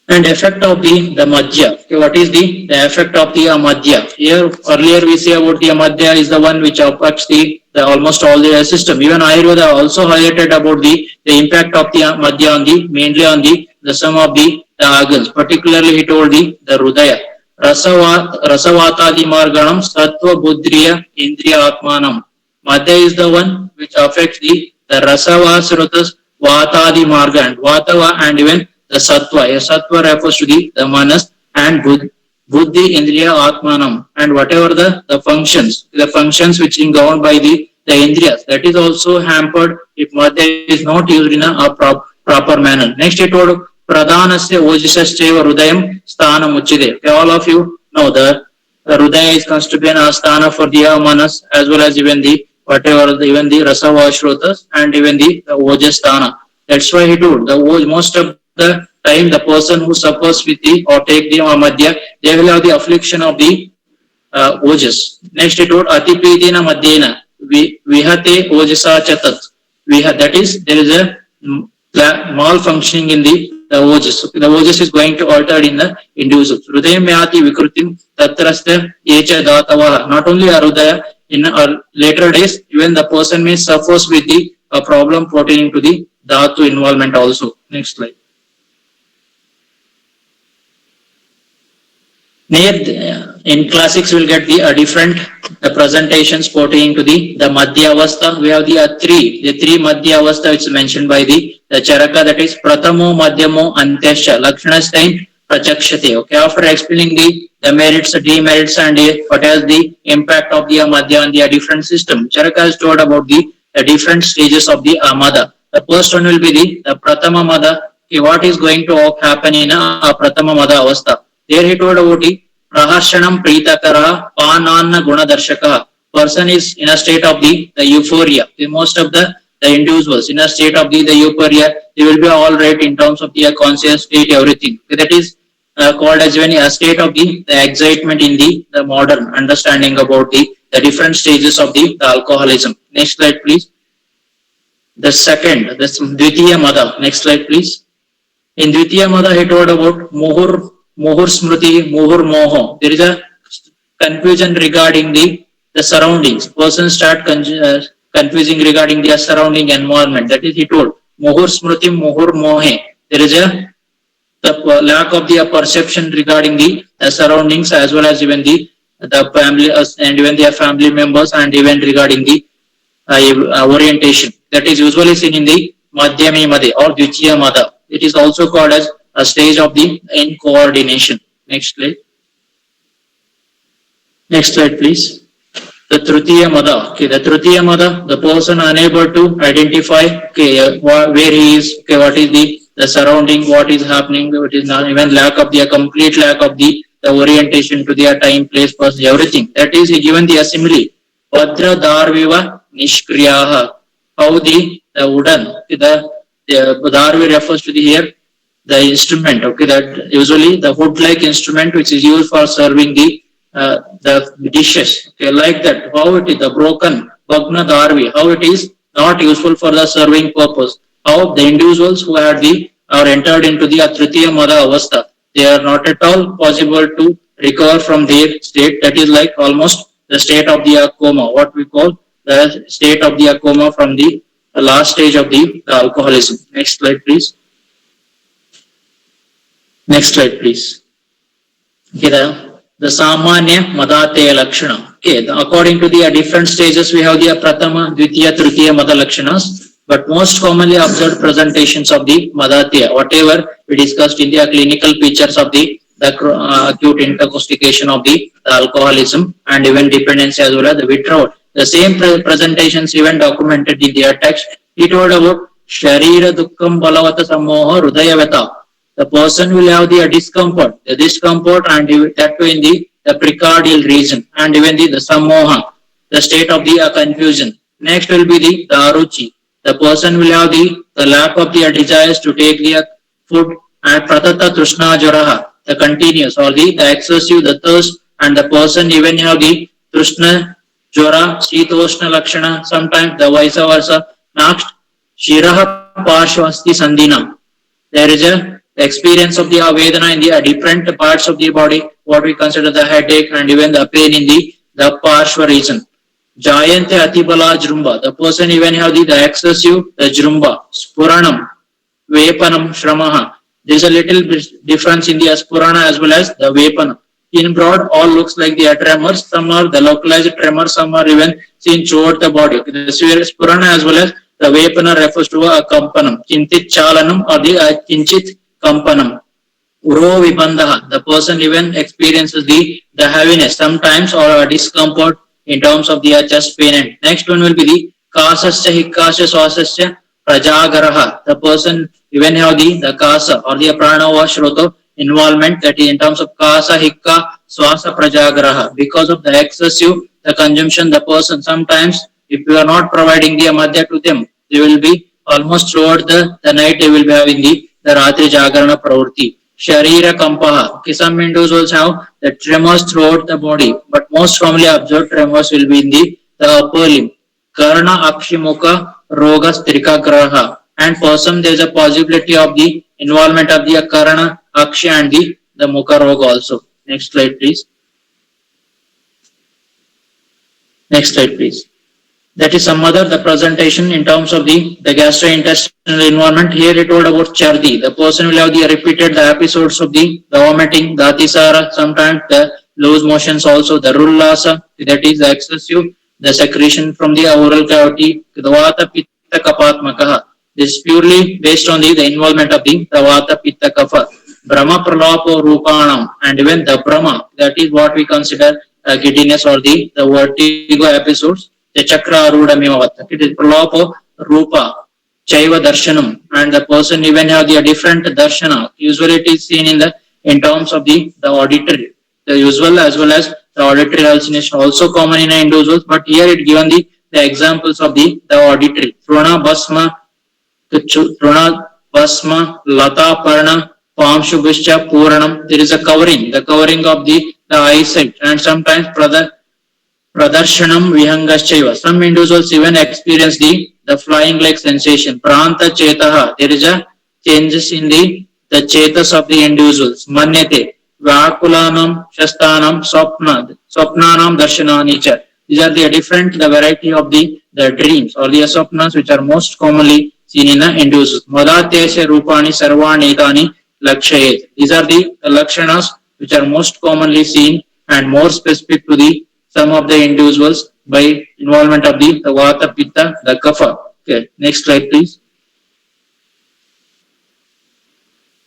And effect of the madhya. Okay, what is the effect of the madhya? Here earlier we say about the madhya is the one which affects the almost all the system. Even Ayurveda also highlighted about the impact of the madhya on the mainly on the some of the organs. Particularly he told the Hridaya. Rasavatadi marganam sattva buddriya indriya atmanam. Madhya is the one which affects the rasava srutas vatadi margan, vatava and even the sattva. A sattva refers to the manas and buddhi indriya atmanam, and whatever the functions which is governed by the indriyas, that is also hampered if madhya is not used in a proper manner. Next it would pradhanasya ojasasya hrudayam sthanam uchide. Okay, all of you know the hrudaya is constituted a sthana for the manas as well as even the whatever even the rasava shrotas and even the ojasthana. That's why he told most of the time the person who suffers with the or take the madhya, they will have the affliction of the ojas. Next it would atipidina madhyena vihate ojasa chatat. That is there is a malfunctioning in the ojas. The ojas is going to alter in the individual. Hrudayam yati vikrutim tatrastha echa datava. Not only hrudaya, in later days even the person may suffers with the problem pertaining to the dhatu involvement also. Next slide. In classics we'll get the different presentations pertaining to the madhya avastha. We have the three madhya avastha which is mentioned by the Charaka, that is pratamo madhyamo antyasya lakshanas time prachakshate. Okay, after explaining the merits, demerits and what has the impact of the madhya on the different system, Charaka has told about the different stages of the mada. The first one will be the pratama mada. Okay, what is going to happen in a pratama mada avastha? There he told about the praharshanam pritakara pananna gunadarshaka. Person is in a state of the euphoria. Most of the individuals in a state of the euphoria, they will be all right in terms of the conscious state, everything. That is called as when a state of the excitement in the modern understanding about the different stages of the alcoholism. Next slide, please. The second, this Dvitiya Mada. Next slide, please. In Dvitiya Mada, he told about Muhur Smriti, Muhur Moho. There is a confusion regarding the surroundings. Persons start confusing regarding their surrounding environment. That is, he told Muhur Smriti, Muhur Mohe. There is the lack of the perception regarding the surroundings as well as even the family and even their family members and even regarding the orientation. That is usually seen in the Madhyami Made or Dvitiya Mada. It is also called as a stage of the incoordination. Next slide. Next slide, please. The Tritiya Mada. Okay, the Tritiya Mada, the person unable to identify where he is, what is the surrounding, what is happening, what is not, even lack of the complete lack of the orientation to their time, place, person, everything. That is given the simile. Padra Darviva Nishkriyaha. How the wooden, the Darvi refers to the instrument, okay, that usually the hood-like instrument which is used for serving the dishes, okay, like that, how it is the broken Bhagna Darvi, how it is not useful for the serving purpose, how the individuals who are entered into the Tritiya Mada Avastha, they are not at all possible to recover from their state. That is like almost the state of the coma, what we call the state of the coma from the last stage of the alcoholism. Next slide, please. Next slide, please. Okay, the Samanya Madate Lakshana. Okay, according to the different stages, we have the Pratama, Dvitiya, Tritiya Mada Lakshanas. But most commonly observed presentations of the Madatiya, whatever we discussed in the clinical features of the acute intoxication of the alcoholism and even dependency as well as the withdrawal. The same presentations even documented in their text. He told about Sharira Dukkam Balavata Samoha Rudayavata. The person will have the discomfort and that way in the precardial region and even the Samoha, the state of the confusion. Next will be the Aruchi. The person will have the lack of the desires to take the food and pratata trishna jaraha, the continuous or the excessive, the thirst, and the person even have the trishna jara, shitoshna lakshana, sometimes the vice versa. Next, shiraha parshvasti sandhina. There is a experience of the Vedana in the different parts of the body, what we consider the headache and even the pain in the Parshva region. Jayante Atibala Jrumba, the person even have the excessive the Jrumba, Spuranam, Vepanam, Shramaha. There is a little difference in the Spurana as well as the Vepanam. In broad, all looks like the tremors, some are the localized tremors, some are even seen throughout the body. The Spurana as well as the Vepana refers to a Kampanam, Kintit Chalanam or the Kinchit Kampanam. Uro Vibandha, the person even experiences the heaviness sometimes or a discomfort in terms of the chest pain. And next one will be the Kasasya Hikasya Swasasya Prajagaraha. The person even have the Kasa or the Pranava Shroto involvement, that is in terms of Kasa Hikka Swasa Prajagaraha. Because of the excessive the consumption, the person sometimes, if you are not providing the Madhya to them, they will be almost throughout the night they will be having the Ratri Jagarana Pravurti. Sharira Kampaha. Okay, some individuals have the tremors throughout the body, but most commonly observed tremors will be in the upper limb. Karna Akshimuka Roga Strikagraha. And for some there is a possibility of the involvement of the Karna, Akshi and the Mukha Roga also. Next slide please. Next slide please. That is some other the presentation in terms of the gastrointestinal environment. Here it told about Chardi. The person will have the repeated the episodes of the vomiting, the Atisara, sometimes the loose motions also, the Rullasa, that is the excessive, the secretion from the oral cavity, the Vata Pitta Kapatmakaha. This is purely based on the involvement of the Vata Pitta Kapha. Brahma Pralapo Rupanam, and even the Brahma, that is what we consider giddiness or the vertigo episodes. The Chakra Aruda Mimavata. It is Pralapo Rupa Chaiva Darshanam, and the person even have the different Darshana. Usually it is seen in terms of the auditory, the usual as well as the auditory hallucination, also common in individuals, but here it given the examples of the auditory. Truna Basma, Lata Parna, Pamshubhishcha Puranam. There is a covering, the covering of the eyesight, and sometimes Pradarshanam Vihangaschaiva. Some individuals even experience the flying like sensation. Pranta Chetaha. There is a changes in the chetas of the individuals. Manyate. Vakulanam Shastanam Swapnanam Darshananicha. These are the different the variety of the dreams or the swapnas which are most commonly seen in the individuals. Madatesha Rupani Sarvani Etani Lakshayet. These are the lakshanas which are most commonly seen and more specific to some of the individuals by involvement of the Vata, Pitta, the Kapha. Okay, next slide please.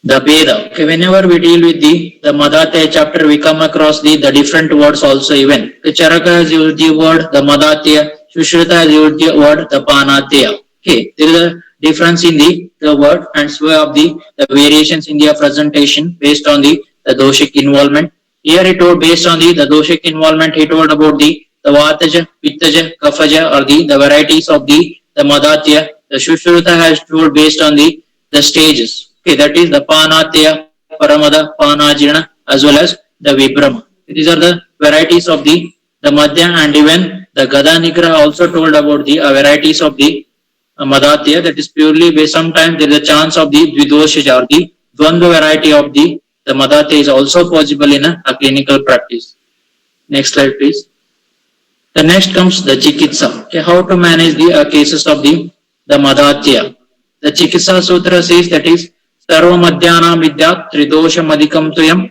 The Veda. Okay, whenever we deal with the Madatya chapter, we come across the different words also even. The Charaka has used the word the Madatya, Sushruta has used the word the Panatya. Okay, there is a difference in the word and so of the variations in their presentation based on the doshic involvement. Here it told based on the doshic involvement, he told about the Vataja, Pittaja, Kaphaja or the varieties of the Madatya. The Sushruta has told based on the stages. Okay, that is the Panatya, Paramada, Panajina as well as the Vibrama. These are the varieties of the Madhya, and even the Gada Nigra also told about the varieties of the Madatya, that is purely based. Sometimes there is a chance of the Dvidoshaja or the Dvandva variety of the Madatya is also possible in a clinical practice. Next slide please. The next comes the Chikitsa. Okay, how to manage the cases of the Madatya. The Chikitsa Sutra says that is Sarva Madhyana Vidyat Tridosha Madikam Tuyam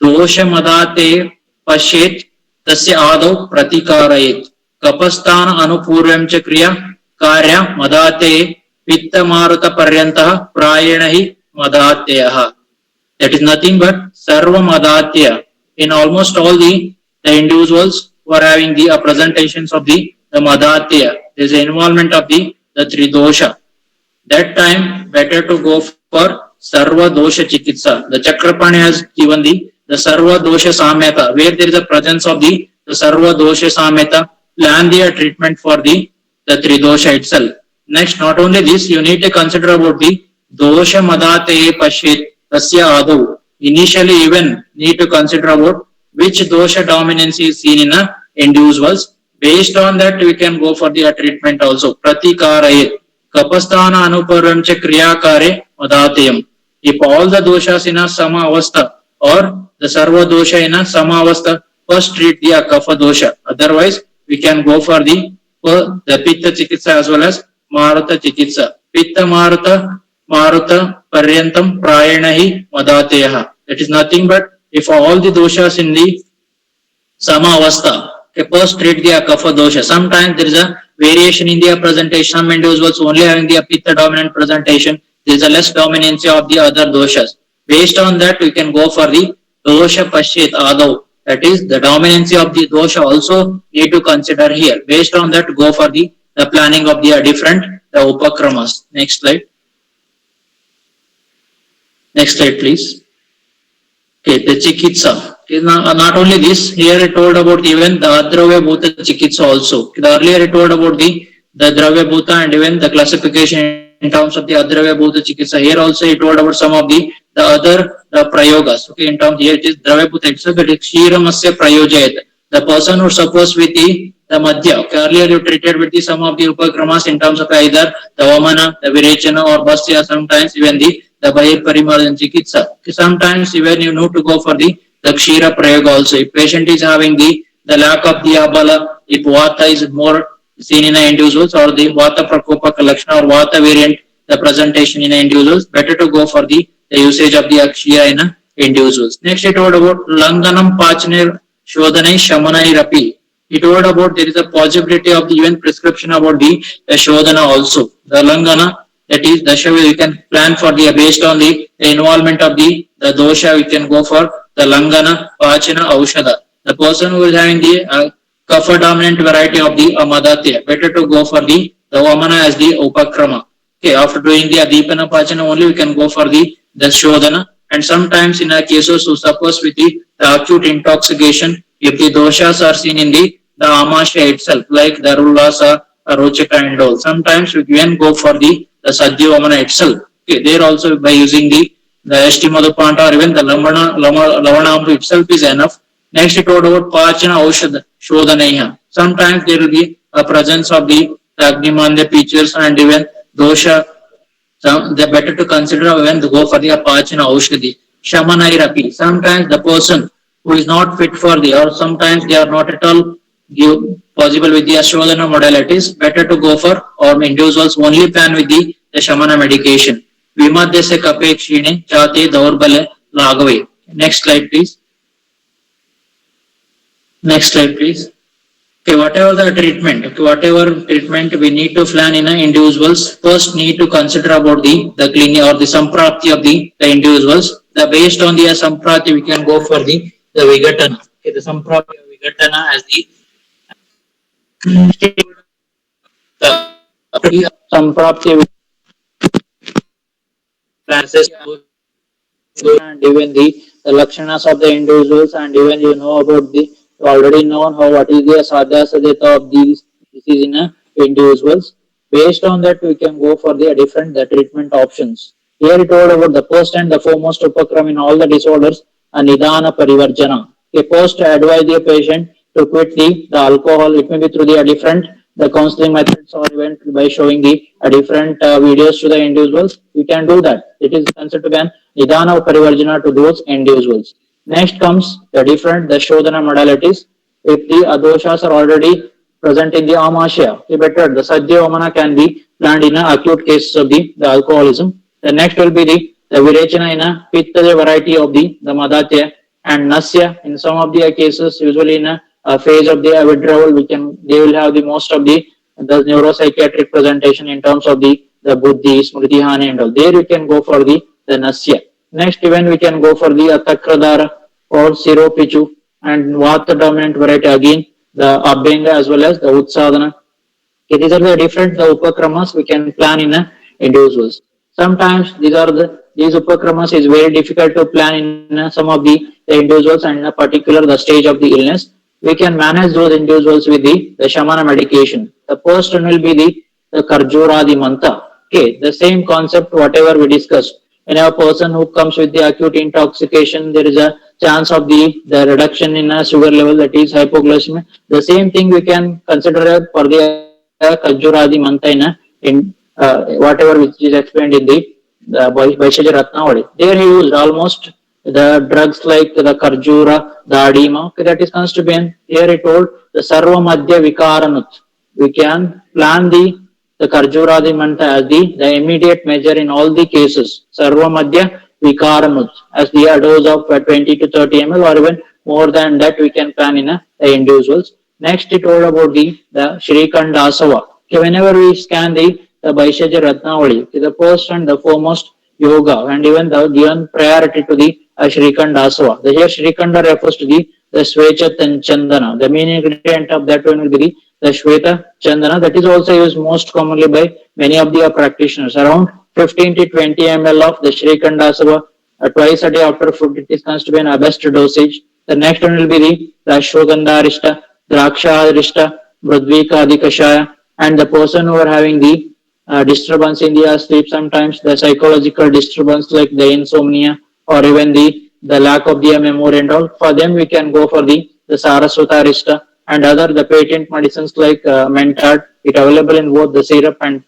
Dosha Madate Pashet Tasya Ado Pratikarayet Kapastana Anupurvam Chakriya Karya Madate Pitta Maruta Paryantaha Prayenahi Madatyaha. That is nothing but Sarva Madatya. In almost all the individuals who are having the presentations of the Madatya, there is an involvement of the Tridosha. That time better to go for Sarva Dosha Chikitsa. The Chakrapani has given the Sarva Dosha Samyata, where there is a presence of the Sarva Dosha Samyata, plan the treatment for the Tridosha itself. Next, not only this, you need to consider about the Dosha Madate Pashit. tasya adu. Initially, even need to consider about which dosha dominance is seen in a individuals. Based on that, we can go for the treatment also. Pratikaraye. Kapasthana anuparamcha kriyakare madatayam. If all the doshas in a sama avastha or the sarva dosha in a sama avastha, first treat the kapha dosha. Otherwise, we can go for the pitta chikitsa as well as maruta chikitsa. Pitta maruta paryantam prayanahi madateyaha. That is nothing but if all the doshas in the sama avastha, first treat the kapha dosha. Sometimes there is a variation in their presentation. Some individuals only having the pitta dominant presentation. There is a less dominance of the other doshas. Based on that, we can go for the dosha pashyet adav. That is the dominance of the dosha also need to consider here. Based on that, go for the planning of the different the upakramas. Next slide. Next slide, please. Okay, the chikitsa. Not only this, here I told about even the Adravya Bhuta Chikitsa also. Earlier I told about the Dravya Bhuta and even the classification in terms of the Adravya Bhuta Chikitsa. Here also I told about some of the other prayogas. Okay, in terms here it is Dravya Bhuta itself, but it's Kshiram-asya prayojayat. The person who suffers with the madhya. Okay, earlier you treated with the some of the upakramas in terms of either the Vamana, the Virechana or Bhastya, sometimes even the Bahir Parimarjan Chikitsa. Okay, sometimes even you need to go for the Kshira Prayoga also. If patient is having the lack of the Abala, if Vata is more seen in individuals or the Vata Prakopa collection or Vata variant, the presentation in individuals, better to go for the usage of the Kshira in individuals. Next, it told about Langanam Pachanir Shodhanai Shamanai Rapi. It told about there is a possibility of the even prescription about the Shodhana also. The Langana, that is Dasha, we can plan for the based on the involvement of the dosha, we can go for the Langana, Pachana, Aushada. The person who is having the kapha dominant variety of the Madatya, better to go for the Vamana as the Upakrama. Okay, after doing the Adipana Pachana only, we can go for the Shodhana. And sometimes in cases who suffers with the acute intoxication, if the doshas are seen in the Amasya itself, like the Rulasa, Rochaka and all, sometimes we can go for the Sadhya Vamana itself. Okay, there also by using the Eshtimadupanta or even the Lavanambu itself is enough. Next, it told about Pachana Aushada Shodhanaya. Sometimes there will be a presence of the Agnimandya features and even dosha. They better to consider when to go for the Pachana Aushadhi. Shamanai Rapi. Sometimes the person who is not fit for the, or sometimes they are not at all possible with the Shodhana modalities, better to go for, or individuals only plan with the Shamana medication. Vimadhyasya kape kshine chate daurbale lagave. Next slide, please. Next slide, please. Okay, whatever the treatment we need to plan in individuals, first need to consider about the clinic or the samprapti of the individuals. Based on the samprapti, we can go for the Vigatana. Okay, the samprapti of Vigatana as the samprapti classes and even the lakshanas of the individuals, and even you know about the already known how what is the sadhya sadhya of these diseases in individuals. Based on that, we can go for the different treatment options. Here it told about the first and the foremost upakram in all the disorders, nidana parivarjana. Okay, first advise the patient to quit the alcohol. It may be through the different counseling methods or even by showing the different videos to the individuals. We can do that. It is considered to be an nidana parivarjana to those individuals. Next comes the Shodhana modalities. If the adoshas are already present in the Amasya, better the Sadhya Vamana can be planned in acute cases of the alcoholism. The next will be the Virechana in a Pitta variety of the Madatya, and Nasya in some of the cases, usually in a phase of the withdrawal, they will have the most of the neuropsychiatric presentation in terms of the Buddhi, Smriti Hani and all. There you can go for the Nasya. Next event we can go for the Atakradara or Siropichu, and Vata dominant variety again the Abhenga as well as the Utsadhana. Okay, these are the different upakramas we can plan in individuals. Sometimes these upakramas is very difficult to plan in some of the individuals and in a particular the stage of the illness. We can manage those individuals with the Shamana medication. The first one will be the Karjuradi Manta. Okay, the same concept whatever we discussed. In a person who comes with the acute intoxication, there is a chance of the reduction in a sugar level, that is hypoglycemia. The same thing we can consider for the Kajuradi Mantaina in whatever which is explained in the Vaishyaja Ratnavali. There he used almost the drugs like the Karjura, the Adima, okay, that is constituent. Here he told the Sarva Madhya Vikaranut. We can plan the Karjuradi Manta as the immediate measure in all the cases. Sarva Madhya Vikaranut as the dose of 20 to 30 ml or even more than that we can plan in the individuals. Next, he told about the Shrikanda Asava. Okay, whenever we scan the Vaishyaja Ratnavali, okay, the first and the foremost yoga and even the given priority to the Shrikanda Asava. The here Shrikanda refers to the Svecha Chandana. The main ingredient of that one will be the Shweta Chandana. That is also used most commonly by many of the practitioners. Around 15 to 20 ml of the Shrikanda Asava twice a day after food. It is considered a best dosage. The next one will be the Ashwagandha Arishta, Draksha Arishta, Mridvika Adikashaya, and the person who are having the disturbance in the sleep, sometimes the psychological disturbance like the insomnia or even the lack of the memory and all. For them, we can go for the Saraswata Arishta and other the patent medicines like Mentad. It available in both the syrup and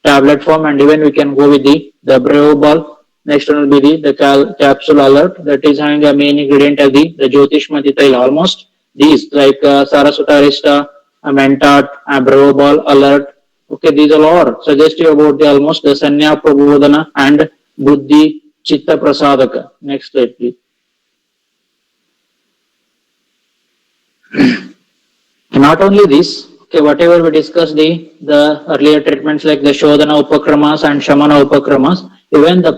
tablet form, and even we can go with the Brevobal. Next one will be the capsule alert, that is having a main ingredient of the Jyotishmati Tail. Almost these like Saraswata Arishta, Mentat, Brevobal alert. Okay, these are all suggestive about the almost the Sanya Prabodhana and Buddhi Chitta Prasadaka. Next slide, please. Not only this, okay, whatever we discussed the earlier treatments like the Shodhana Upakramas and Shamana Upakramas, even the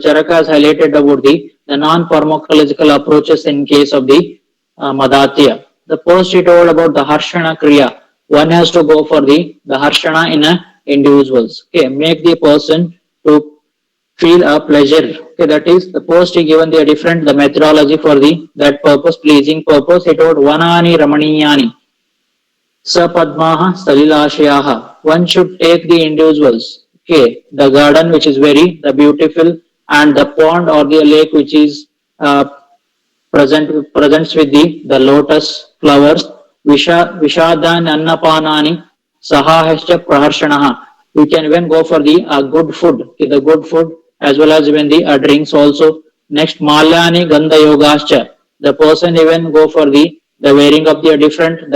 Charaka has highlighted about the non-pharmacological approaches in case of the Madatya. The first he told about the Harshana Kriya. One has to go for the Harshana in individuals. Okay, make the person to feel a pleasure. Okay, that is the first he given the different the methodology for that purpose, pleasing purpose. He told Vanani Ramaniyani. Sapadmaha Salilashayaha. One should take the individuals. Okay, the garden which is very beautiful and the pond or the lake which is presents with the lotus flowers. Vishadan Annapanani Sahahascha Praharshanaha. We can even go for the good food. Okay, the good food as well as even the drinks also. Next, Malyani Gandha Yogascha. The person even go for the wearing of the different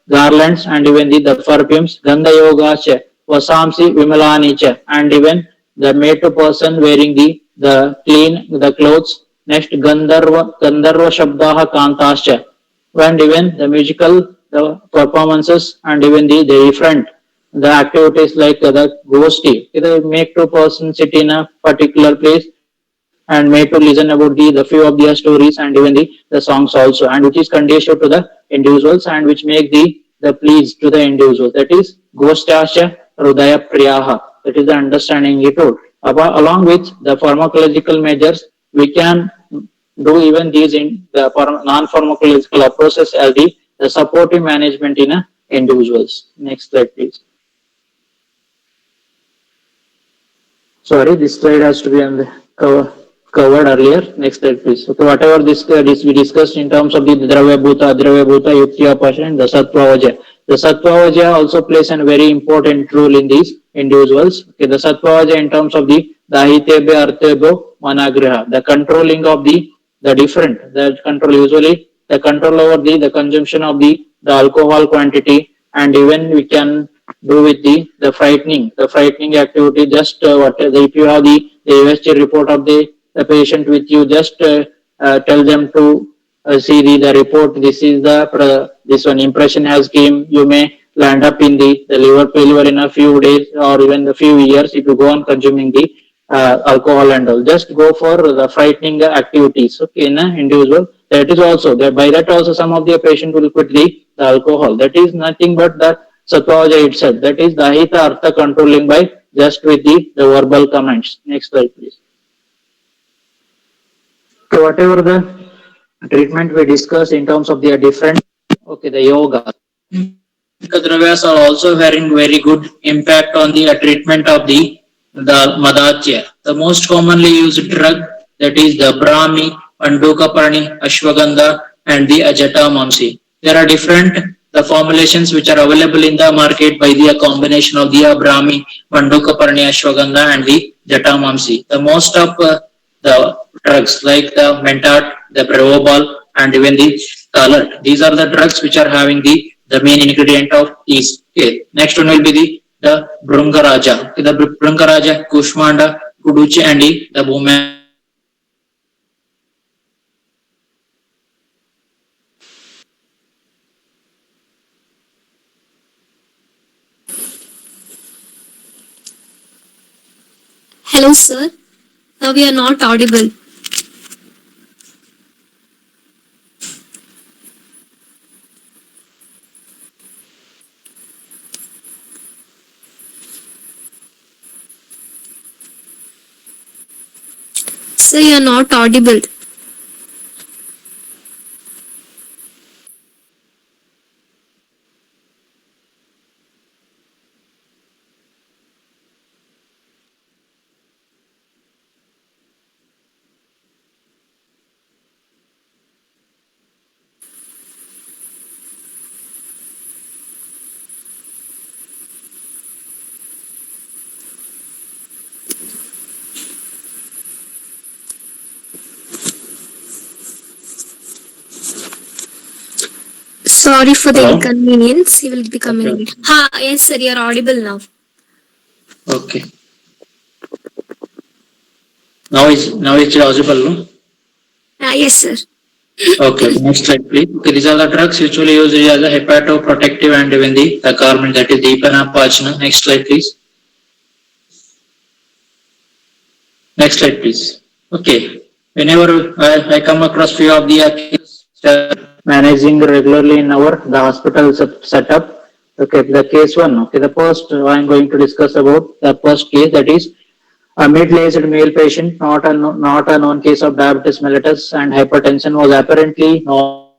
garlands and even the perfumes. Gandha Yogascha. Vasamsi Vimalanicha. And even the made to person wearing the clean the clothes. Next, Gandharva Shabdaha Kantascha. And even the musical performances and even the different the activities like the gosti. Either make two persons sit in a particular place and made to listen about the few of their stories and even the songs also, and which is conducive to the individuals and which make the please to the individuals. That is Gostasha Rudaya Priyaha. That is the understanding he told. Along with the pharmacological measures, we can do even these in the non-pharmacological approaches as the supportive management in individuals. Next slide, please. Sorry, this slide has to be on the covered earlier. Next slide, please. Okay, whatever this we discussed in terms of the Dravya Bhuta, Yukti Apasha, and the Sattva Vaja. The Sattva Vaja also plays a very important role in these individuals. Okay, the Sattva Vaja in terms of the Dahitebe, Artebo, Managraha, the controlling of the different, the control usually the control over the consumption of the alcohol quantity, and even we can do with the frightening activity. Just if you have the USG report of the patient with you, just tell them to see the report. This is this one impression has came. You may land up in the liver failure in a few days or even a few years if you go on consuming the alcohol and all. Just go for the frightening activities. Okay, in an individual. That is also by that also some of the patient will quit the alcohol. That is nothing but the Sattva Vaja itself. That is the Ahita Artha controlling by just with the verbal comments. Next slide, please. So whatever the treatment we discussed in terms of the different, okay, the yoga. Dravyas are also having very good impact on the treatment of the Madatya. the most commonly used drug, that is the Brahmi, Pandukaparni, Ashwagandha, and the Ajatamamsi. There are different the formulations which are available in the market by the combination of the Brahmi, Pandukaparni, Ashwagandha, and the Jatamamsi. The most of the drugs like the Mentat, the Brevobal, and even the Talat. These are the drugs which are having the main ingredient of these. Okay. Next one will be the Brungaraja. Okay, the Brungaraja, Kushmanda, Kuduchi, and the Bhumya. Hello, sir. Now we are not audible. Sir, you are not audible. Sorry for the Hello? inconvenience. He will be coming Okay. again. Ha, yes, sir, you are audible now. Okay. Now it's possible, no? Yes, sir. Okay. Next slide, please. Okay, these are the drugs usually used as a hepatoprotective and even the carbon, that is Deepanapachna. Next slide, please. Next slide, please. Okay. Whenever I come across few of the cases managing regularly in the hospital setup. Okay, the case one. Okay, the first I'm going to discuss about the first case, that is a middle-aged male patient, not a known case of diabetes mellitus and hypertension, was apparently not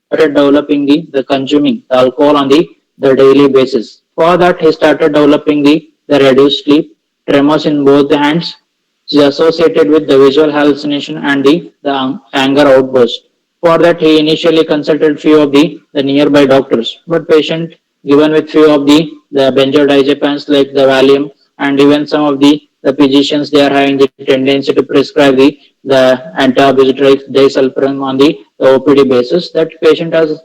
started developing the consuming the alcohol on the daily basis. For that, he started developing the reduced sleep, tremors in both the hands, which is associated with the visual hallucination and the anger outburst. For that, he initially consulted few of the nearby doctors, but patient given with few of the benzodiazepines like the Valium and even some of the physicians, they are having the tendency to prescribe the anti-obesity disulfiram on the OPD basis. That patient has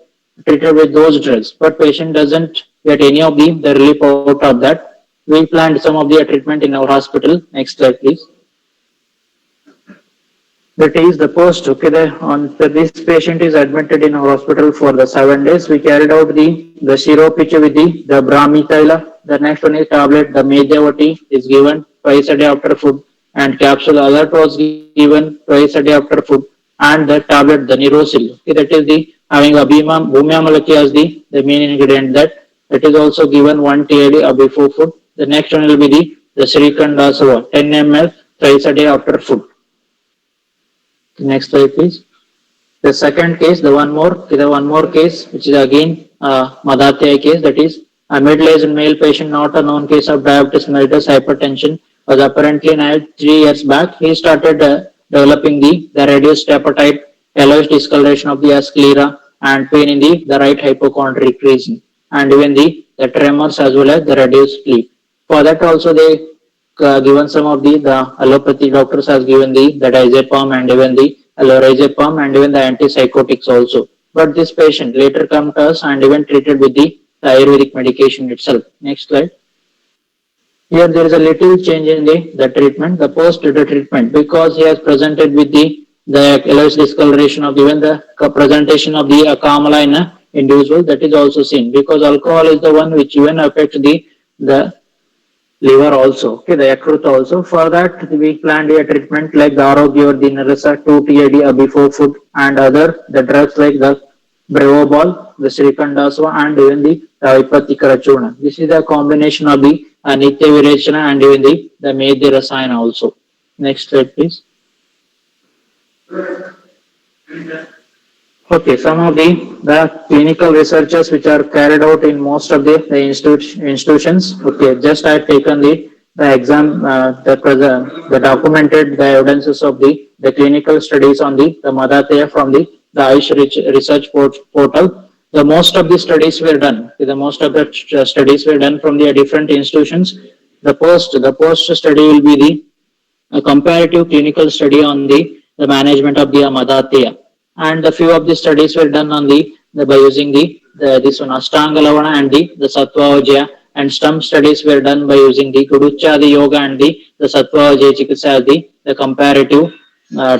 treated with those drugs, but patient doesn't get any of the relief out of that. We planned some of the treatment in our hospital. Next slide, please. That is the post. Okay, this patient is admitted in our hospital for the 7 days. We carried out the syrup with the Brahmi Thaila. The next one is tablet. The Mejavati is given twice a day after food, and capsule alert was given twice a day after food, and the tablet, the Nirosil. Okay, that is the having Bhumya Malaki as the main ingredient. That is also given 1 TID before food. The next one will be the Srikandasava 10 ml twice a day after food. Next slide, please. The second case, the one more case, which is again Madatya case, that is a middle-aged male patient, not a known case of diabetes mellitus hypertension, was apparently 3 years back. He started developing the reduced appetite, yellowish discoloration of the sclera, and pain in the right hypochondriac region, and even the tremors as well as the reduced sleep. For that also they given some of the allopathy doctors has given the diazepam and even the lorazepam and even the antipsychotics also. But this patient later come to us and even treated with the Ayurvedic medication itself. Next slide. Here there is a little change in the treatment, the post-treatment, because he has presented with the yellowish discoloration of even the presentation of the Kamala in a individual, that is also seen, because alcohol is the one which even affects the liver also, okay, the Yakrut also. For that, we planned a treatment like the Arogya or the Narasa 2 TID before food, and the drugs like the Brevobal, the Srikandasva, and even the Vipatikara. This is the combination of the Nitya Virechana and even the Medhi Rasayana also. Next slide, please. Okay, some of the clinical researches which are carried out in most of the institutions. Okay, just I have taken the the documented the evidences of the clinical studies on the Madhateya from the Ayush Research Portal. The most of the studies were done. The most of the studies were done from the different institutions. The post study will be a comparative clinical study on the management of the Madhateya. And a few of the studies were done on by using this one Ashtanga Lavana and the Sattva Vajaya, and some studies were done by using the Kuduchadi Yoga and the Sattva Vajaya Chikitsa as the comparative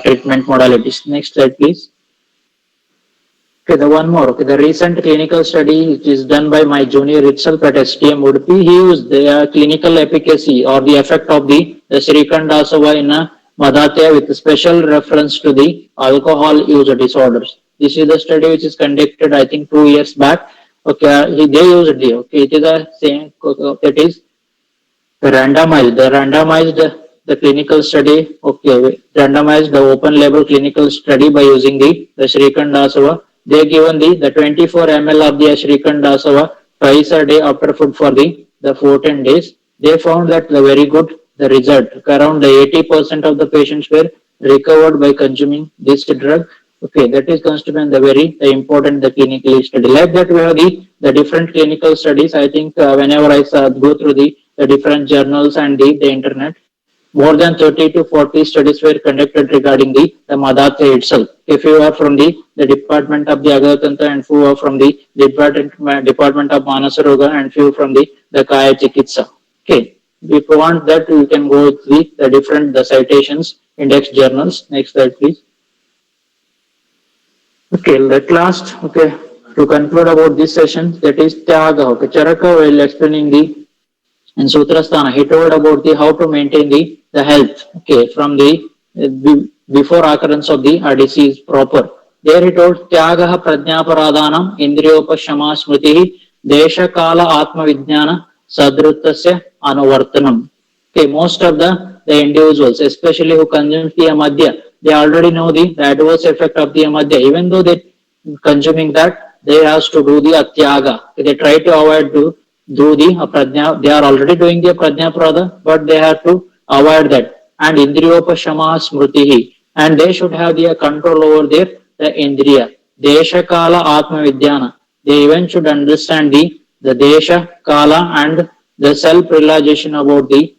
treatment modalities. Next slide, please. Okay, the one more. Okay, the recent clinical study which is done by my junior itself at STM Udupi, he used the clinical efficacy or the effect of the Shrikandasava in a Madhateya with special reference to the alcohol use disorders. This is the study which is conducted, I think, 2 years back. Okay, they used the, okay, it is a same, it is randomized the clinical study, okay, randomized the open label clinical study by using the Shrikandasava. They given the 24 ml of the Shrikandasava twice a day after food for the 14 days. They found that the very good the result. Around the 80% of the patients were recovered by consuming this drug. Okay, that is constituting the very important the clinical study. Like that, we have the different clinical studies. I think whenever I go through the different journals and the internet, more than 30 to 40 studies were conducted regarding the Madhateya itself. If you are from the department of the Agavatantra and few are from the department of Manasaroga and few from the Kaya Chikitsa. Okay, if you want that, you can go with the different citations, index journals. Next slide, please. Okay, at last, okay, to conclude about this session, that is Tyaga. Okay, Charaka while explaining in Sutrasthana, he told about how to maintain the health, okay, from the before occurrence of the disease proper. There he told Tyagaha Pradnyaparadhanam Indriyopashama Smritihi Desha Kala Atma Vijnana Sadrutasya Anuvartanam. Okay, most of the individuals, especially who consume the Amadhya, they already know the adverse effect of the Amadhya. Even though they consuming that, they have to do the Atyaga. They try to avoid to do the Pradnya. They are already doing the Pradnya Prada, but they have to avoid that. And Indriyopashama Smritihi. And they should have the control over the Indriya. Desha Kala Atma Vidyana. They even should understand the Desha, Kala and the self-realization about the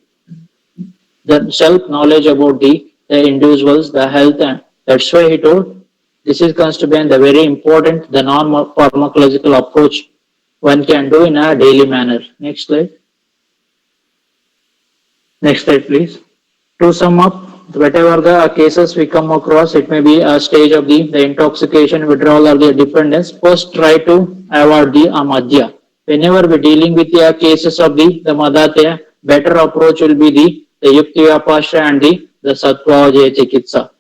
self-knowledge about the individuals, the health. And that's why he told this is constituting the very important, the non-pharmacological approach one can do in a daily manner. Next slide. Next slide, please. To sum up, whatever the cases we come across, it may be a stage of the intoxication, withdrawal, or the dependence. First, try to avoid the Amadhya. Whenever we're dealing with the cases of the Madhateya, better approach will be the Yukti Vyapasya and the Sattva Vajaya Chikitsa.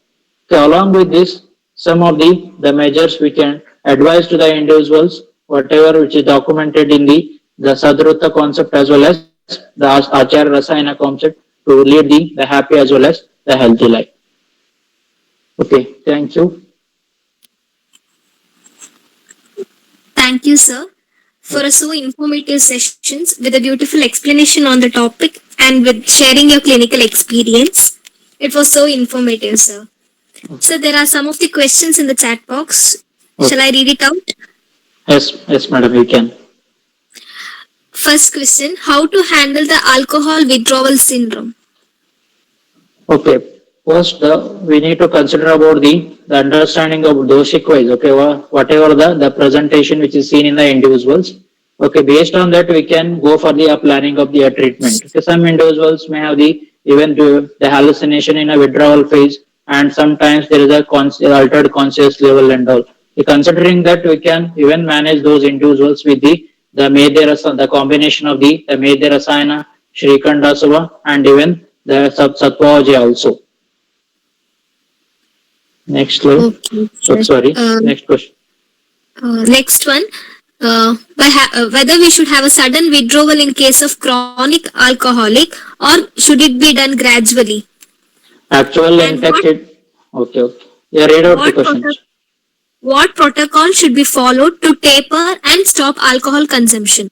Okay, along with this, some of the measures we can advise to the individuals, whatever which is documented in the Sadruta concept as well as the Acharya Rasayana concept to lead the happy as well as the healthy life. Okay, thank you. Thank you, sir, for a so informative sessions with a beautiful explanation on the topic and with sharing your clinical experience. It was so informative, sir. So there are some of the questions in the chat box. Okay. Shall I read it out? Yes, madam, you can. First question, how to handle the alcohol withdrawal syndrome? Okay, first we need to consider about the understanding of doshic wise. Okay, whatever the presentation which is seen in the individuals. Okay, based on that we can go for the planning of the treatment. Okay, some individuals may have even the hallucination in a withdrawal phase, and sometimes there is a altered conscious level and all. Considering that, we can even manage those individuals with the Medhyarasana, the combination of the Medhyarasana, Shrikandasava, and even the Sattva Vajaya also. Next slide. Okay. Sorry. Next question. Next one. Whether we should have a sudden withdrawal in case of chronic alcoholic, or should it be done gradually? Actual And infected. Okay. Yeah, read out the questions. What protocol should be followed to taper and stop alcohol consumption?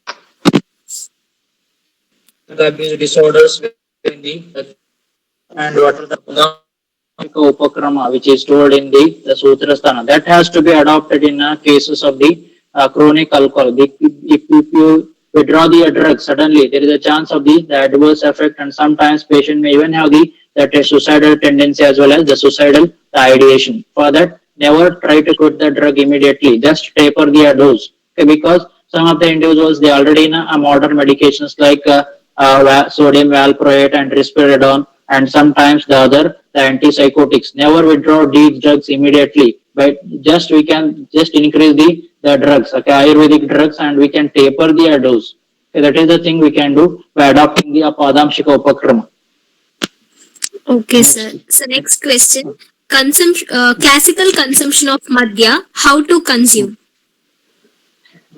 The abuse disorders in and what are the Upakrama which is told in the Sutrasthana that has to be adopted in cases of the chronic alcohol. If you withdraw the drug suddenly, there is a chance of the adverse effect, and sometimes patient may even have that suicidal tendency as well as the suicidal ideation. For that, never try to quit the drug immediately. Just taper the dose, okay, because some of the individuals they already in modern medications like sodium valproate and risperidone, and sometimes the antipsychotics. Never withdraw these drugs immediately, but just we can just increase the drugs, okay, Ayurvedic drugs, and we can taper the dose. Okay, that is the thing we can do by adopting the Padamshika Upakrama. Okay, sir. So next question. Classical consumption of madhya, how to consume?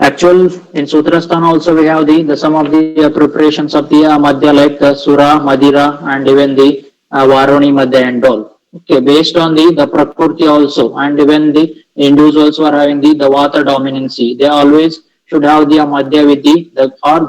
Actual in Sutrasthana also we have the some of the preparations of the madhya like the Sura, Madira, and even the Varoni madhya and all. Okay, based on the Prakriti also, and even the individuals who are having the Vata dominancy, they always should have the madhya with the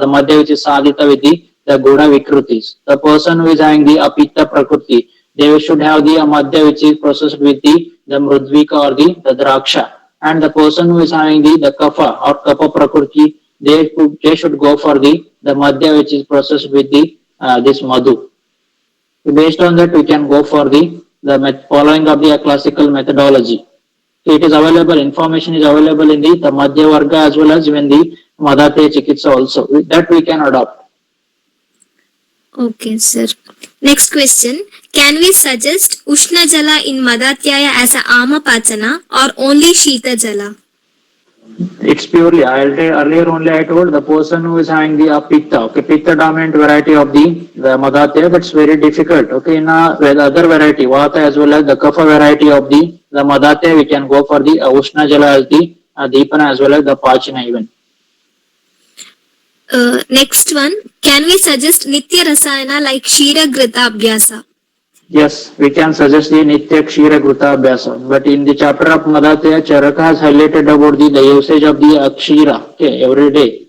madhya which is sadhita with the Guna Vikrutis. The person who is having the Apita Prakriti, they should have the madhya which is processed with the Mrudvika or the Draksha. And the person who is having the kapha or kapha prakriti, they should go for the madhya which is processed with the this madhu. Based on that, we can go for the following of the classical methodology. It is available. Information is available in the madhya varga as well as even the madhate chikitsa also. That we can adopt. Okay, sir. Next question. Can we suggest Ushna Jala in Madhatyaya as a Ama Pachana or only Shita Jala? It's purely, earlier only I told the person who is having the Pitta, okay, Pitta dominant variety of the Madhatyaya, that's very difficult. Okay, in other variety, Vata as well as the Kapha variety of the Madhatyaya, we can go for the Ushna Jala as the Deepana as well as the Pachana even. Next one, can we suggest Nitya Rasayana like Shira Grita Abhyasa? Yes, we can suggest the Nitya Kshira Gruta Abhyasa. But in the chapter of Madhatyaya, Charaka has highlighted about the usage of the Akshira, okay, every day.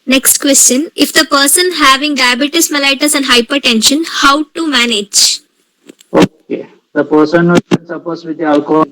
Next question, if the person having diabetes mellitus and hypertension, how to manage? Okay, the person who is supposed with the alcohol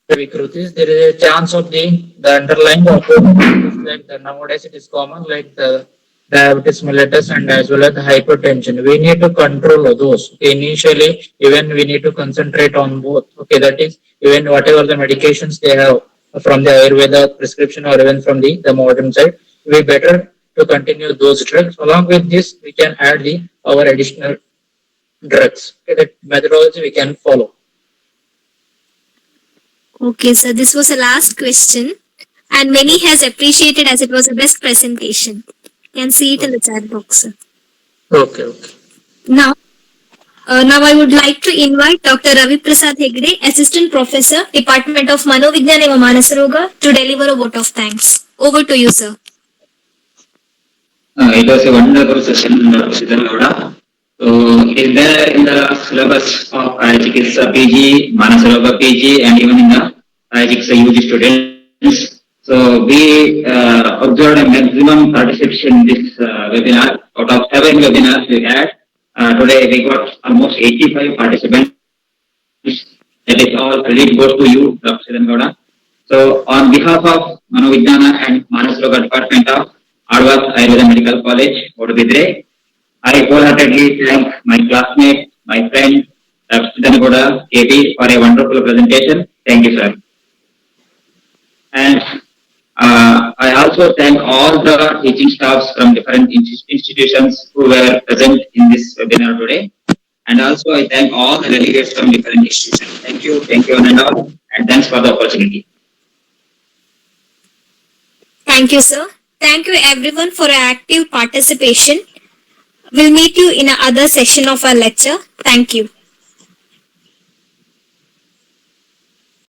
Vikrutis, there is a chance of the underlying like nowadays it is common like the diabetes mellitus and as well as the hypertension. We need to control those. Okay, initially, even we need to concentrate on both. Okay, that is even whatever the medications they have from the Ayurveda prescription or even from the modern side, we better to continue those drugs. Along with this, we can add our additional drugs. Okay, that methodology we can follow. Okay, so this was the last question, and many has appreciated as it was the best presentation. You can see it in the chat box, sir. Okay. Now I would like to invite Dr. Ravi Prasad Hegde, Assistant Professor, Department of Manovigyan eva Manasaroga, to deliver a vote of thanks. Over to you, sir. It was a wonderful session, Siddhan Gowda. So it is there in the syllabus of Chikitsa PG, Manasaroga PG, and even in the Chikitsa UG students. So we observed a maximum participation in this webinar. Out of 7 webinars we had, today we got almost 85 participants. That is all credit goes to you, Dr. Siddhan Gowda. So on behalf of Manovigyan and Manasaroga Department of Advath Ayurveda Medical College, Odubidre, I wholeheartedly thank my classmate, my friend, Dr. Siddhan Gowda KB for a wonderful presentation. Thank you, sir. And I also thank all the teaching staffs from different institutions who were present in this webinar today. And also I thank all the delegates from different institutions. Thank you one and all, and thanks for the opportunity. Thank you, sir. Thank you everyone for your active participation. We'll meet you in another session of our lecture. Thank you.